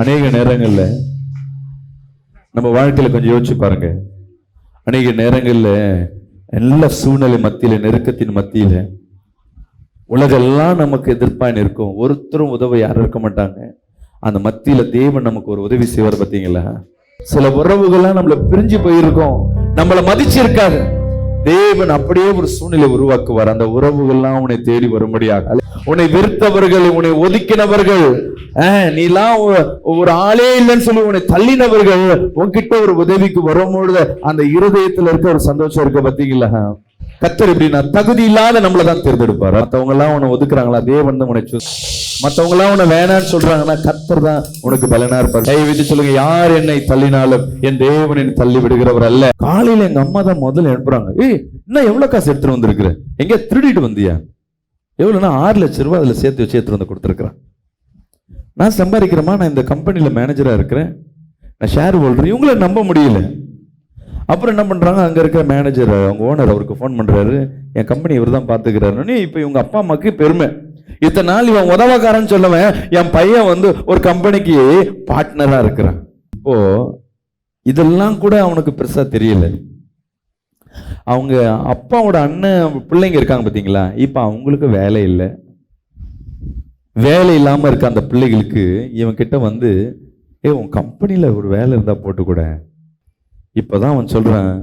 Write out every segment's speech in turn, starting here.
அநேக நேரங்கள்ல நம்ம வாழ்க்கையில கொஞ்சம் யோசிச்சு பாருங்க. அநேக நேரங்கள்ல எல்லா சூழ்நிலை மத்தியில, நெருக்கத்தின் மத்தியில உலகெல்லாம் நமக்கு எதிர்ப்பாக இருக்கும். ஒருத்தரும் உதவ யாரும் இருக்க மாட்டாங்க. அந்த மத்தியில தேவன் நமக்கு ஒரு உதவி செய்வார். பார்த்தீங்களா? சில உறவுகள்லாம் நம்மள பிரிஞ்சு போயிருக்கோம், நம்மளை மதிச்சு இருக்காது. தேவன் அப்படியே ஒரு சூழ்நிலை உருவாக்குவார். அந்த உறவுகள்லாம் உன்னை தேடி வரும்படியாக, உன்னை வெறுத்தவர்கள், உன்னை ஒதுக்கினவர்கள், நீலாம் ஒரு ஆளே இல்லைன்னு சொல்லி உன்னை தள்ளினவர்கள் உன்கிட்ட ஒரு உதவிக்கு வரும்பொழுது அந்த இருதயத்துல இருக்க ஒரு சந்தோஷம் இருக்க. பார்த்தீங்களா? கர்த்தர் எப்படின்னா தகுதி இல்லாத நம்மளதான் தேர்ந்தெடுப்பார். மற்றவங்க எல்லாம் உன்னை ஒதுக்குறாங்களா, தேவன் தான் உன்னை மற்றவங்க எல்லாம் உன்னை வேணான்னு சொல்றாங்கன்னா கர்த்தர் தான் உனக்கு பலனா இருப்பார். கை வைத்து சொல்லுங்க, யார் என்னை தள்ளினாலும் என் தேவன் என்னை தள்ளி விடுகிறவர் அல்ல. காலையில எங்க அம்மா தான் முதல்ல எழுப்புறாங்க. இன்னும் எவ்வளவு காசு எடுத்துட்டு வந்திருக்கிற, எங்க திருடிட்டு வந்தியா? எவ்வளவுன்னா 6 லட்சம் ரூபாய் அதுல சேர்த்து வச்சு எடுத்துட்டு வந்து கொடுத்துருக்கிறேன். நான் சம்பாதிக்கிறேமா, நான் இந்த கம்பெனில மேனேஜரா இருக்கிறேன், நான் ஷேர் ஹோல்டர். இவங்கள நம்ப முடியல. அப்புறம் என்ன பண்றாங்க, அங்க இருக்க மேனேஜர், அவங்க ஓனர் அவருக்கு ஃபோன் பண்றாரு, என் கம்பெனி இவர் தான் பாத்துக்கிறாரு. இப்ப இவங்க அப்பா அம்மாக்கு பெருமை. இத்தனை நாள் இவன் உதவக்காரன்னு சொல்லுவேன், என் பையன் வந்து ஒரு கம்பெனிக்கு பார்ட்னரா இருக்கிறான். இப்போ இதெல்லாம் கூட அவனுக்கு பெருசா தெரியல. அவங்க அப்பாவோட அண்ணன் பிள்ளைங்க இருக்காங்க பார்த்தீங்களா, இப்ப அவங்களுக்கு வேலை இல்லை. வேலை இல்லாம இருக்க அந்த பிள்ளைகளுக்கு இவன் கிட்ட வந்து, உன் கம்பெனில ஒரு வேலை இருந்தா போட்டு கூட. இப்பதான் அவன் சொல்றான்,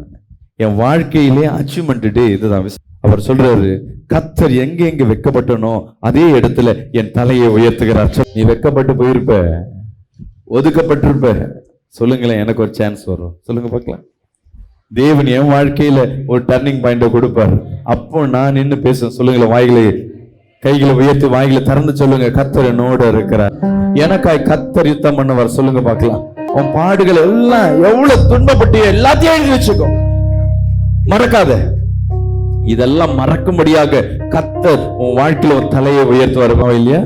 என் வாழ்க்கையிலே அச்சீவ்மெண்ட் டே இதுதான். அவர் சொல்றாரு, கர்த்தர் எங்க எங்க வெட்கப்பட்டனோ அதே இடத்துல என் தலையை உயர்த்துகிறார். நீ வெட்கப்பட்டு போயிருப்ப, ஒதுக்கப்பட்டிருப்ப. சொல்லுங்களேன், எனக்கு ஒரு சான்ஸ் வரும். சொல்லுங்க பார்க்கலாம். தேவன் என் வாழ்க்கையில ஒரு டர்னிங் பாயிண்ட கொடுப்பார். அப்போ நான் நின்று பேசுவேன். சொல்லுங்களேன், வாய்களை கைகளை உயர்த்தி வாய்களை திறந்து சொல்லுங்க, கர்த்தர் என்னோட இருக்கிறார், எனக்காய் கர்த்தர் யுத்தம் பண்ணுவார். சொல்லுங்க பார்க்கலாம். உன் பாடுகள் எல்லாம் எவ்வளவு துன்பப்பட்டு எல்லாத்தையும் எழுதி வச்சுக்கோ, மறக்காத. இதெல்லாம் மறக்கும்படியாக கர்த்தர் உன் வாழ்க்கையில ஒரு தலையை உயர்த்துவாருமா இல்லையா?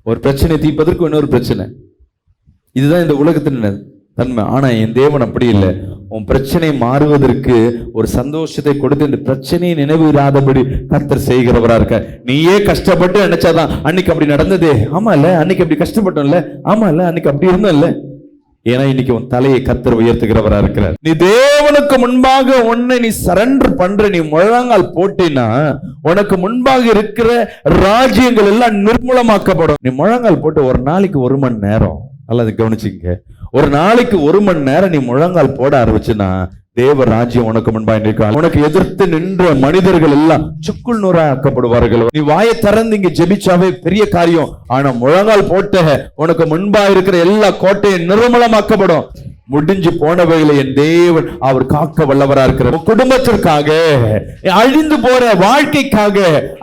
ஒரு பிரச்சனை தீர்ப்பதற்கு இன்னொரு பிரச்சனை. இதுதான் இந்த உலகத்தின் தன்மை. ஆனா என் தேவன் அப்படி இல்லை. உன் பிரச்சனை மாறுவதற்கு ஒரு சந்தோஷத்தை கொடுத்து இந்த பிரச்சனையை நினைவு இராதபடி கர்த்தர் செய்கிறவரா இருக்க. நீயே கஷ்டப்பட்டு நினைச்சாதான் அன்னைக்கு அப்படி நடந்ததே. ஆமா இல்ல, அன்னைக்கு அப்படி கஷ்டப்பட்டோம் இல்ல, ஆமா இல்ல, அன்னைக்கு அப்படி இருந்தோம் இல்ல. ஏன்னா இன்னைக்கு உன் தலையை கர்த்தர் உயர்த்துகிறவரா இருக்கிறார். நீ தேவனுக்கு முன்பாக உன்னை நீ சரண்டர் பண்ற, நீ முழங்கால் போட்டினா உனக்கு முன்பாக இருக்கிற ராஜ்யங்கள் எல்லாம் நிர்மூலமாக்கப்படும். நீ முழங்கால் போட்டு ஒரு நாளைக்கு 1 மணி நேரம், அல்லது கவனிச்சுங்க, ஒரு நாளைக்கு 1 மணி நேரம் நீ முழங்கால் போட ஆரம்பிச்சுன்னா தேவ ராஜ்யம் உனக்கு முன்பாக நிற்கும். உனக்கு எதிர்த்து நின்ற மனிதர்கள் எல்லாம் சுக்குள் நூறா ஆக்கப்படுவார்கள். நீ வாயை திறந்து இங்க ஜெபிச்சாவே பெரிய காரியம். ஆனா முழங்கால் போட்ட உனக்கு முன்பாக இருக்கிற எல்லா கோட்டையும் நிர்மூலமாக்கப்படும். முடிஞ்சு போனவைகளை என் தேவன் அவர் காக்க வல்லவரா இருக்கிறார். குடும்பத்திற்காக, அழிந்து போற வாழ்க்கைக்காக,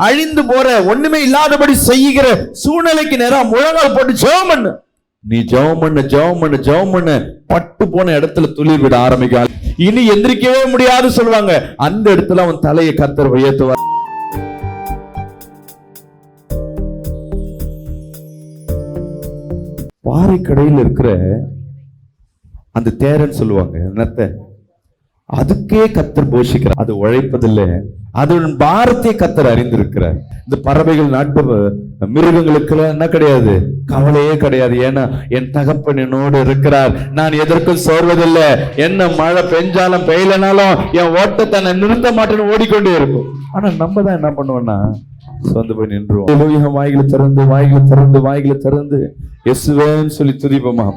அழிந்து போற ஒண்ணுமே இல்லாதபடி செய்கிற சூழ்நிலைக்கு நேரம் முழங்கால் போட்டு ஜெபம் பண்ணு. நீ ஜெபம் பண்ணு, பட்டு போன இடத்துல துளிர் விட ஆரம்பிக்க. இனி எந்திரிக்கவே முடியாது சொல்லுவாங்க. அந்த இடத்துல அவன் தலையை கர்த்தர் உயர்த்துவார். பாறை கடையில் இருக்கிற அந்த தேரன்னு சொல்லுவாங்க, என்னத்த, அதுக்கே கர்த்தர் போஷிக்கிறார். அது உழைப்பதில்லை, அதன் பாரத்தை கர்த்தர் அறிந்திருக்கிறார். இந்த பறவைகள், நாட்டு மிருகங்களுக்கு என்ன கிடையாது, கவலையே கிடையாது. ஏன்னா என் தகப்பன் என்னோடு இருக்கிறார், நான் எதற்கும் சோர்வதில்லை. என்ன மழை பெஞ்சாலும் பெய்யலனாலும் என் ஓட்டத்தை நான் நிறுத்த மாட்டேன்னு ஓடிக்கொண்டே இருக்கும். ஆனா நம்ம தான் என்ன பண்ணுவோம்னா சொந்து போய் நின்றுவோம். வாய்களை திறந்து இயேசுவேன்னு சொல்லி துதிப்போமா,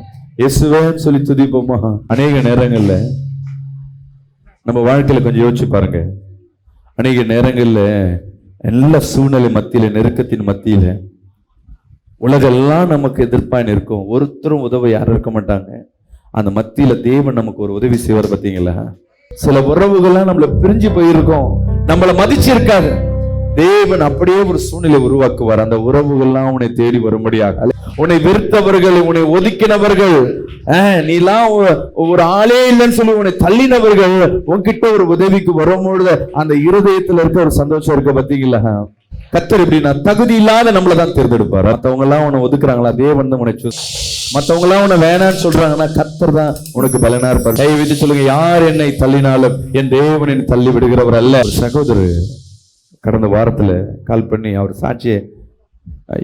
இயேசுவேன்னு சொல்லி துதிப்போமா. அநேக நேரங்கள்ல நம்ம வாழ்க்கையில கொஞ்சம் யோசிச்சு பாருங்க. அநேக நேரங்கள்ல எல்லா சூழ்நிலை மத்தியில, நெருக்கத்தின் மத்தியில உலகெல்லாம் நமக்கு எதிர்ப்பாக இருக்கும். ஒருத்தரும் உதவ யாரும் இருக்க மாட்டாங்க. அந்த மத்தியில தேவன் நமக்கு ஒரு உதவி செய்வார். பார்த்தீங்களா? சில உறவுகள்லாம் நம்மள பிரிஞ்சு போயிருக்கோம், நம்மளை மதிச்சு இருக்காது. தேவன் அப்படியே ஒரு சூழ்நிலை உருவாக்குவார். அந்த உறவுகள்லாம் உன்னை தேடி வரும்படியாக, உன்னை வெறுத்தவர்கள், உன்னை ஒதுக்கினவர்கள், நீலாம் ஒரு ஆளே இல்லைன்னு சொல்லி உன்னை தள்ளினவர்கள் உன்கிட்ட ஒரு உதவிக்கு வரும்பொழுது அந்த இருதயத்துல இருக்க ஒரு சந்தோஷம் இருக்க. பார்த்தீங்களா? கர்த்தர் எப்படின்னா தகுதி இல்லாத நம்மளதான் தேர்ந்தெடுப்பார். மற்றவங்க எல்லாம் உன்னை ஒதுக்குறாங்களா, தேவன் தான் உன்னை மற்றவங்க எல்லாம் உன்னை வேணான்னு சொல்றாங்கன்னா கர்த்தர் தான் உனக்கு பலனா இருப்பார். கை வைத்து சொல்லுங்க, யார் என்னை தள்ளினாலும் என் தேவன் என்னை தள்ளி விடுகிறவர் அல்ல. சகோதரர் கடந்த வாரத்துல கால் பண்ணி அவர் சாட்சியை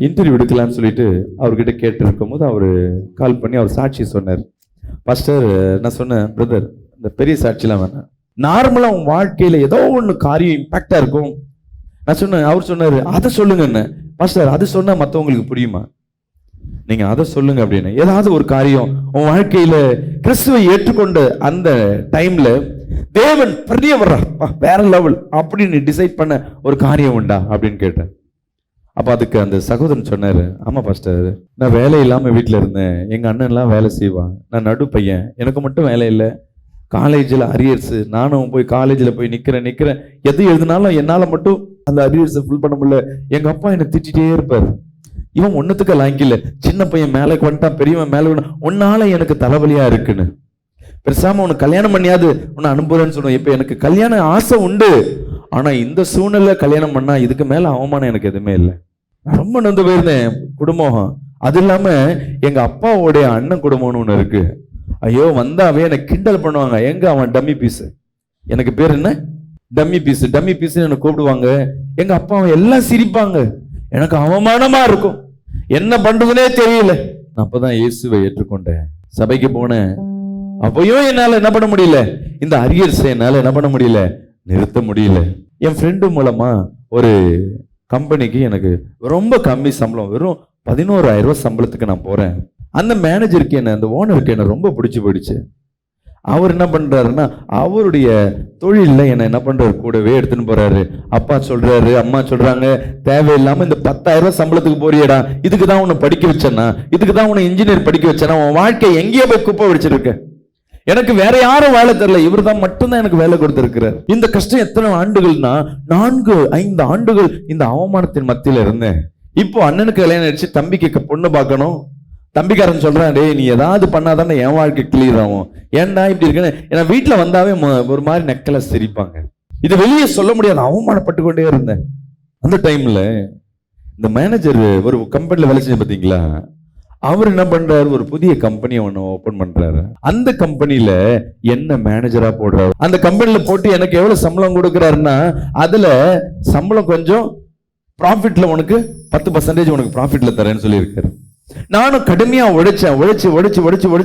இன்டர்வியூ எடுக்கலான்னு சொல்லிட்டு அவர்கிட்ட கேட்டு இருக்கும்போது அவர் கால் பண்ணி அவர் சாட்சி சொன்னார். பாஸ்டர், நான் சொன்னேன், பிரதர் இந்த பெரிய சாட்சிலாம் வேணாம், நார்மலாக உன் வாழ்க்கையில் ஏதோ ஒன்று காரியம் இம்பாக்டாக இருக்கும். நான் சொன்னேன். அவர் சொன்னார், அதை சொல்லுங்க. என்ன பாஸ்டர், அது சொன்னால் மற்றவங்களுக்கு புரியுமா? நீங்க அதை சொல்லுங்க அப்படின்னு. ஏதாவது ஒரு காரியம் உன் வாழ்க்கையில கிறிஸ்துவை ஏற்றுக்கொண்ட அந்த டைம்ல தேவன் பெரியவரா, வேற லெவல் அப்படின்னு டிசைட் பண்ண ஒரு காரியம் உண்டா அப்படின்னு கேட்டேன். அப்ப அதுக்கு அந்த சகோதரன் சொன்னாரு, ஆமா பாஸ்டர், நான் வேலை இல்லாம வீட்டுல இருந்தேன், எங்க அண்ணன் எல்லாம் வேலை செய்வான், நான் நடு பையன், எனக்கு மட்டும் வேலை இல்லை, காலேஜில் அரியர்ஸ், நானும் போய் காலேஜில் போய் நிக்கிறேன், எது எழுதினாலும் என்னால மட்டும் அந்த அரியர்ஸை ஃபுல் பண்ண முடியல. எங்க அப்பா என்னை திட்டிகிட்டே இருப்பாரு, இவன் ஒன்னுத்துக்கு லாங்கில, சின்ன பையன் மேலே வந்துட்டான், பெரியவன் மேலே உன்னால எனக்கு தலைவலியா இருக்குன்னு, பெருசாம உனக்கு கல்யாணம் பண்ணியாது உன்னை அனுப்புறேன்னு சொன்னோம். இப்ப எனக்கு கல்யாண ஆசை உண்டு, ஆனா இந்த சூழ்நிலை கல்யாணம் பண்ணா இதுக்கு மேல அவமானம் எனக்கு எதுவுமே இல்லை. நான் ரொம்ப நொந்து போயிருந்தேன். குடும்பம் அது இல்லாம எங்க அப்பாவோடைய அண்ணன் குடும்பம்னு ஒண்ணு இருக்கு. ஐயோ, வந்தாவே எனக்கு கிண்டல் பண்ணுவாங்க, எங்க அவன் டம்மி பீஸ், எனக்கு பேர் என்ன டம்மி பீஸ், டம்மி பீஸ் எனக்கு கூப்பிடுவாங்க. எங்க அப்பா எல்லாம் சிரிப்பாங்க, எனக்கு அவமானமா இருக்கும், என்ன பண்றதுனே தெரியல. அப்பதான் இயேசுவை ஏற்றுக்கொண்டேன், சபைக்கு போனேன். அப்பயும் என்னால என்ன பண்ண முடியல, இந்த அரியர்ஸ் என்னால என்ன பண்ண முடியல, நிறுத்த முடியல. என் ஃப்ரெண்டு மூலமா ஒரு கம்பெனிக்கு எனக்கு ரொம்ப கம்மி சம்பளம், வெறும் 11,000 ரூபாய் சம்பளத்துக்கு நான் போறேன். அந்த மேனேஜருக்கு என்ன, அந்த ஓனருக்கு என்ன ரொம்ப பிடிச்சி போயிடுச்சு. அவர் என்ன பண்றாருன்னா, அவருடைய தொழில என்ன பண்றாரு, கூடவே எடுத்துன்னு போறாரு. அப்பா சொல்றாரு, அம்மா சொல்றாங்க, தேவையில்லாம இந்த 10,000 ரூபாய் சம்பளத்துக்கு போறியடா, இதுக்கு தான் உன்னை படிக்க வச்சேன்னா, இதுக்கு தான் உன்னை இன்ஜினியர் படிக்க வச்சேன்னா, உன் வாழ்க்கை எங்கேயோ போய் குப்பை வச்சிருக்க, எனக்கு வேற யாரும் வேலை தரல, இவர் தான் மட்டும்தான் எனக்கு வேலை கொடுத்திருக்கிறார். இந்த கஷ்டம் எத்தனை ஆண்டுகள்னா 4-5 ஆண்டுகள் இந்த அவமானத்தின் மத்தியில இருந்தேன். இப்போ அண்ணனுக்கு கல்யாணம் ஆயிடுச்சு, தம்பிக்கு பொண்ணு பார்க்கணும். தம்பிக்காரன் சொல்றான், டேய் நீ ஏதாவது பண்ணாதானே என் வாழ்க்கை கிளியர் ஆகும், ஏன்டா இப்படி இருக்குன்னு. ஏன்னா வீட்டுல வந்தாவே ஒரு மாதிரி நெக்கல சிரிப்பாங்க, இது வெளியே சொல்ல முடியாது, அவமானப்பட்டு கொண்டே இருந்தேன். அந்த டைம்ல இந்த மேனேஜர் ஒரு கம்பெனில வேலை செஞ்ச பாத்தீங்களா, அவர் என்ன பண்றாரு, ஒரு புதிய கம்பெனி ஒண்ணு ஓபன் பண்றாரு. அந்த கம்பெனில என்ன மேனேஜரா போடுறாரு. அந்த கம்பெனில போட்டு எனக்கு எவ்வளவு சம்பளம் கொடுக்குறாருன்னா, அதுல சம்பளம் கொஞ்சம் ப்ராஃபிட்ல உனக்கு 10% உனக்கு ப்ராஃபிட்ல தரேன்னு சொல்லியிருக்காரு. நானும் கடுமையா உழைச்சேன், உழைச்சு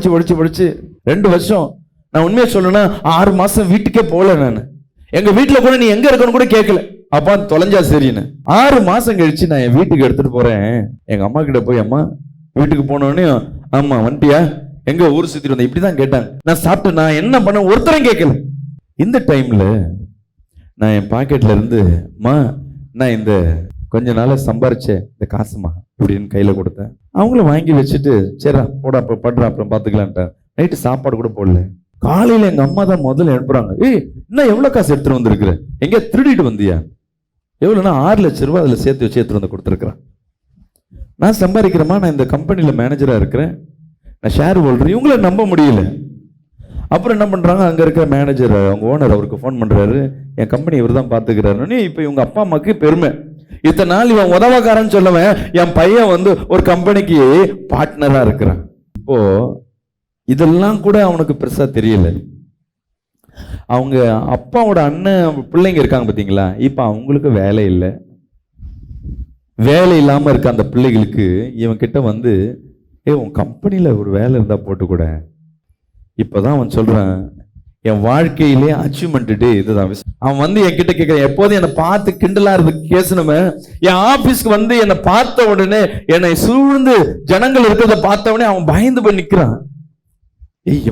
2 வருஷம். நான் உண்மையா சொல்லணும்னா 6 மாசம் வீட்டுக்கே போகல. நான் எங்க வீட்டுல கூட நீ எங்க இருக்கன்னு கூட கேட்கல, அப்பா தொலைஞ்சா சரின்னு. 6 மாசம் கழிச்சு நான் என் வீட்டுக்கு எடுத்துட்டு போறேன். எங்க அம்மா கிட்ட போய், அம்மா வீட்டுக்கு போனோடனே, ஆமா வந்துட்டியா, எங்க ஊர் சுத்திட்டு வந்த, இப்படிதான் கேட்டாங்க. நான் சாப்பிட்டு நான் என்ன பண்ண ஒருத்தரும் கேட்கல. இந்த டைம்ல நான் என் பாக்கெட்ல இருந்து, அம்மா நான் இந்த கொஞ்ச நாள சம்பாரிச்சேன் இந்த காசுமா அப்படின்னு கையில கொடுத்தேன். அவங்களும் வாங்கி வச்சுட்டு, சரிடா போடா அப்ப பண்றேன் அப்புறம் பாத்துக்கலான்ட்டார். நைட்டு சாப்பாடு கூட போடல. காலையில எங்க அம்மா தான் முதல்ல எழுப்புறாங்க, ஏய் இன்னும் எவ்வளவு காசு எடுத்துட்டு வந்திருக்கிற, எங்க திருடிட்டு வந்தியா, எவ்வளவுன்னா 6 லட்சம் ரூபாய் அதுல சேர்த்து வச்சு எடுத்துட்டு வந்து கொடுத்துருக்கிறேன். நான் சம்பாதிக்கிறேமா, நான் இந்த கம்பெனில மேனேஜரா இருக்கிறேன், நான் ஷேர் ஹோல்டர். இவங்கள நம்ப முடியல. அப்புறம் என்ன பண்றாங்க, அங்க இருக்கிற மேனேஜர் அவங்க ஓனர் அவருக்கு ஃபோன் பண்றாரு, என் கம்பெனி இவர் தான் பாத்துக்கிறாரு. இப்ப இவங்க அப்பா அம்மாக்கு பெருமை, இத்தனை நாள் இவன் உதவக்காரன்னு சொல்லவன் என் பையன் ஒரு கம்பெனிக்கு பார்ட்னரா இருக்கிறான். இப்போ இதெல்லாம் கூட அவனுக்கு பெருசா தெரியல. அவங்க அப்பாவோட அண்ணன் பிள்ளைங்க இருக்காங்க பாத்தீங்களா, இப்ப அவங்களுக்கு வேலை இல்லை. வேலை இல்லாம இருக்க அந்த பிள்ளைகளுக்கு இவன் கிட்ட உன் கம்பெனில ஒரு வேலை இருந்தா போட்டு கூட. இப்பதான் அவன் சொல்றான், என் வாழ்க்கையிலே அச்சீவ்மெண்ட் டே இதுதான். அவன் என்கிட்ட கேட்கிறான், எப்போதும் என்னை பார்த்து கிண்டலா இருக்கு பேசணுமே, என் ஆபீஸ்க்கு என்னை பார்த்த உடனே, என்னை சூழ்ந்து ஜனங்கள் இருக்கிறத பார்த்த உடனே அவன் பயந்து போய் நிக்கிறான்.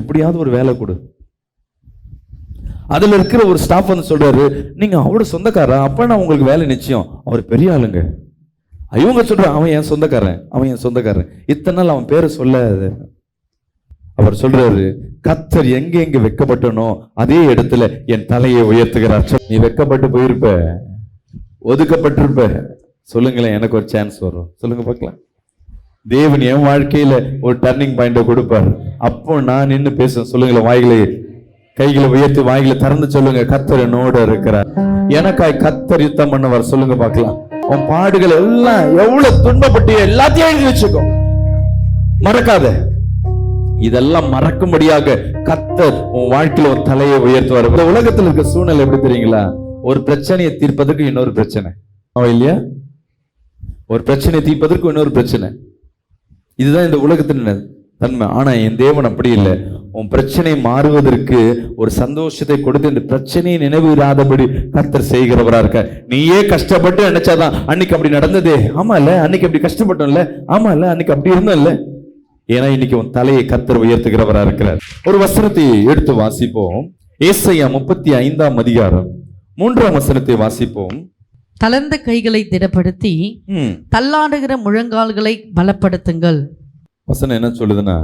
எப்படியாவது ஒரு வேலை கொடு. அதுல இருக்கிற ஒரு ஸ்டாஃப் சொல்றாரு, நீங்க அவரோட சொந்தக்காரா, அப்ப நான் உங்களுக்கு வேலை நிச்சயம், அவர் பெரிய ஆளுங்க. இவங்க சொல்றான், அவன் என் சொந்தக்காரன். இத்தனை நாள் அவன் பேரை சொல்லாது. அவர் சொல்றாரு, கர்த்தர் எங்க வெக்கப்பட்டனோ அதே இடத்துல என் தலையை உயர்த்துகிறார். நீ வெக்கப்பட்டு போயிருப்ப, ஒதுக்கப்பட்டிருப்ப, சொல்லுங்களேன் எனக்கு ஒரு சான்ஸ் வரும், சொல்லுங்க பார்க்கலாம். தேவன் என் வாழ்க்கையில ஒரு டர்னிங் பாயிண்ட கொடுப்பார். அப்போ நான் நின்று பேசுவேன். சொல்லுங்களேன், கைகளை உயர்த்தி வாய்களை திறந்து சொல்லுங்க, கர்த்தர் என்னோட இருக்கிறார், எனக்காய் கர்த்தர் யுத்தம் பண்ணவர். சொல்லுங்க பார்க்கலாம். உன் பாடுகள் எல்லாம் எவ்வளவு துன்பப்பட்டு எல்லாத்தையும் எழுதி வச்சுக்கோ, மறக்காத. இதெல்லாம் மறக்கும்படியாக கர்த்தர் உன் வாழ்க்கையில ஒரு தலையை உயர்த்துவார். இந்த உலகத்தில் இருக்க சூழ்நிலை எப்படி தெரியுங்களா, ஒரு பிரச்சனையை தீர்ப்பதற்கு இன்னொரு பிரச்சனை இல்லையா, ஒரு பிரச்சனை தீர்ப்பதற்கு இன்னொரு பிரச்சனை. இதுதான் இந்த உலகத்தின் தன்மை. ஆனா என் தேவன் அப்படி இல்லை. உன் பிரச்சனை மாறுவதற்கு ஒரு சந்தோஷத்தை கொடுத்து இந்த பிரச்சனையை நினைவுறாதபடி கர்த்தர் செய்கிறவரா இருக்க. நீயே கஷ்டப்பட்டு நினைச்சாதான் அன்னைக்கு அப்படி நடந்ததே, ஆமா இல்ல, அன்னைக்கு அப்படி கஷ்டப்பட்டோம்ல, ஆமா இல்ல, அன்னைக்கு அப்படி இருந்தோம் இல்ல. ஏன்னா இன்னைக்கு உன் தலையை கர்த்தர் உயர்த்துகிறவரா இருக்கிறார். ஒரு வசனத்தை எடுத்து வாசிப்போம். ஏசாயா 35ஆம் அதிகாரம் 3ஆம் வசனத்தை வாசிப்போம். தளர்ந்த கைகளை திடப்படுத்தி தள்ளாடுகிற முழங்கால்களை பலப்படுத்துங்கள். வசனம் என்ன சொல்லுதுன்னா,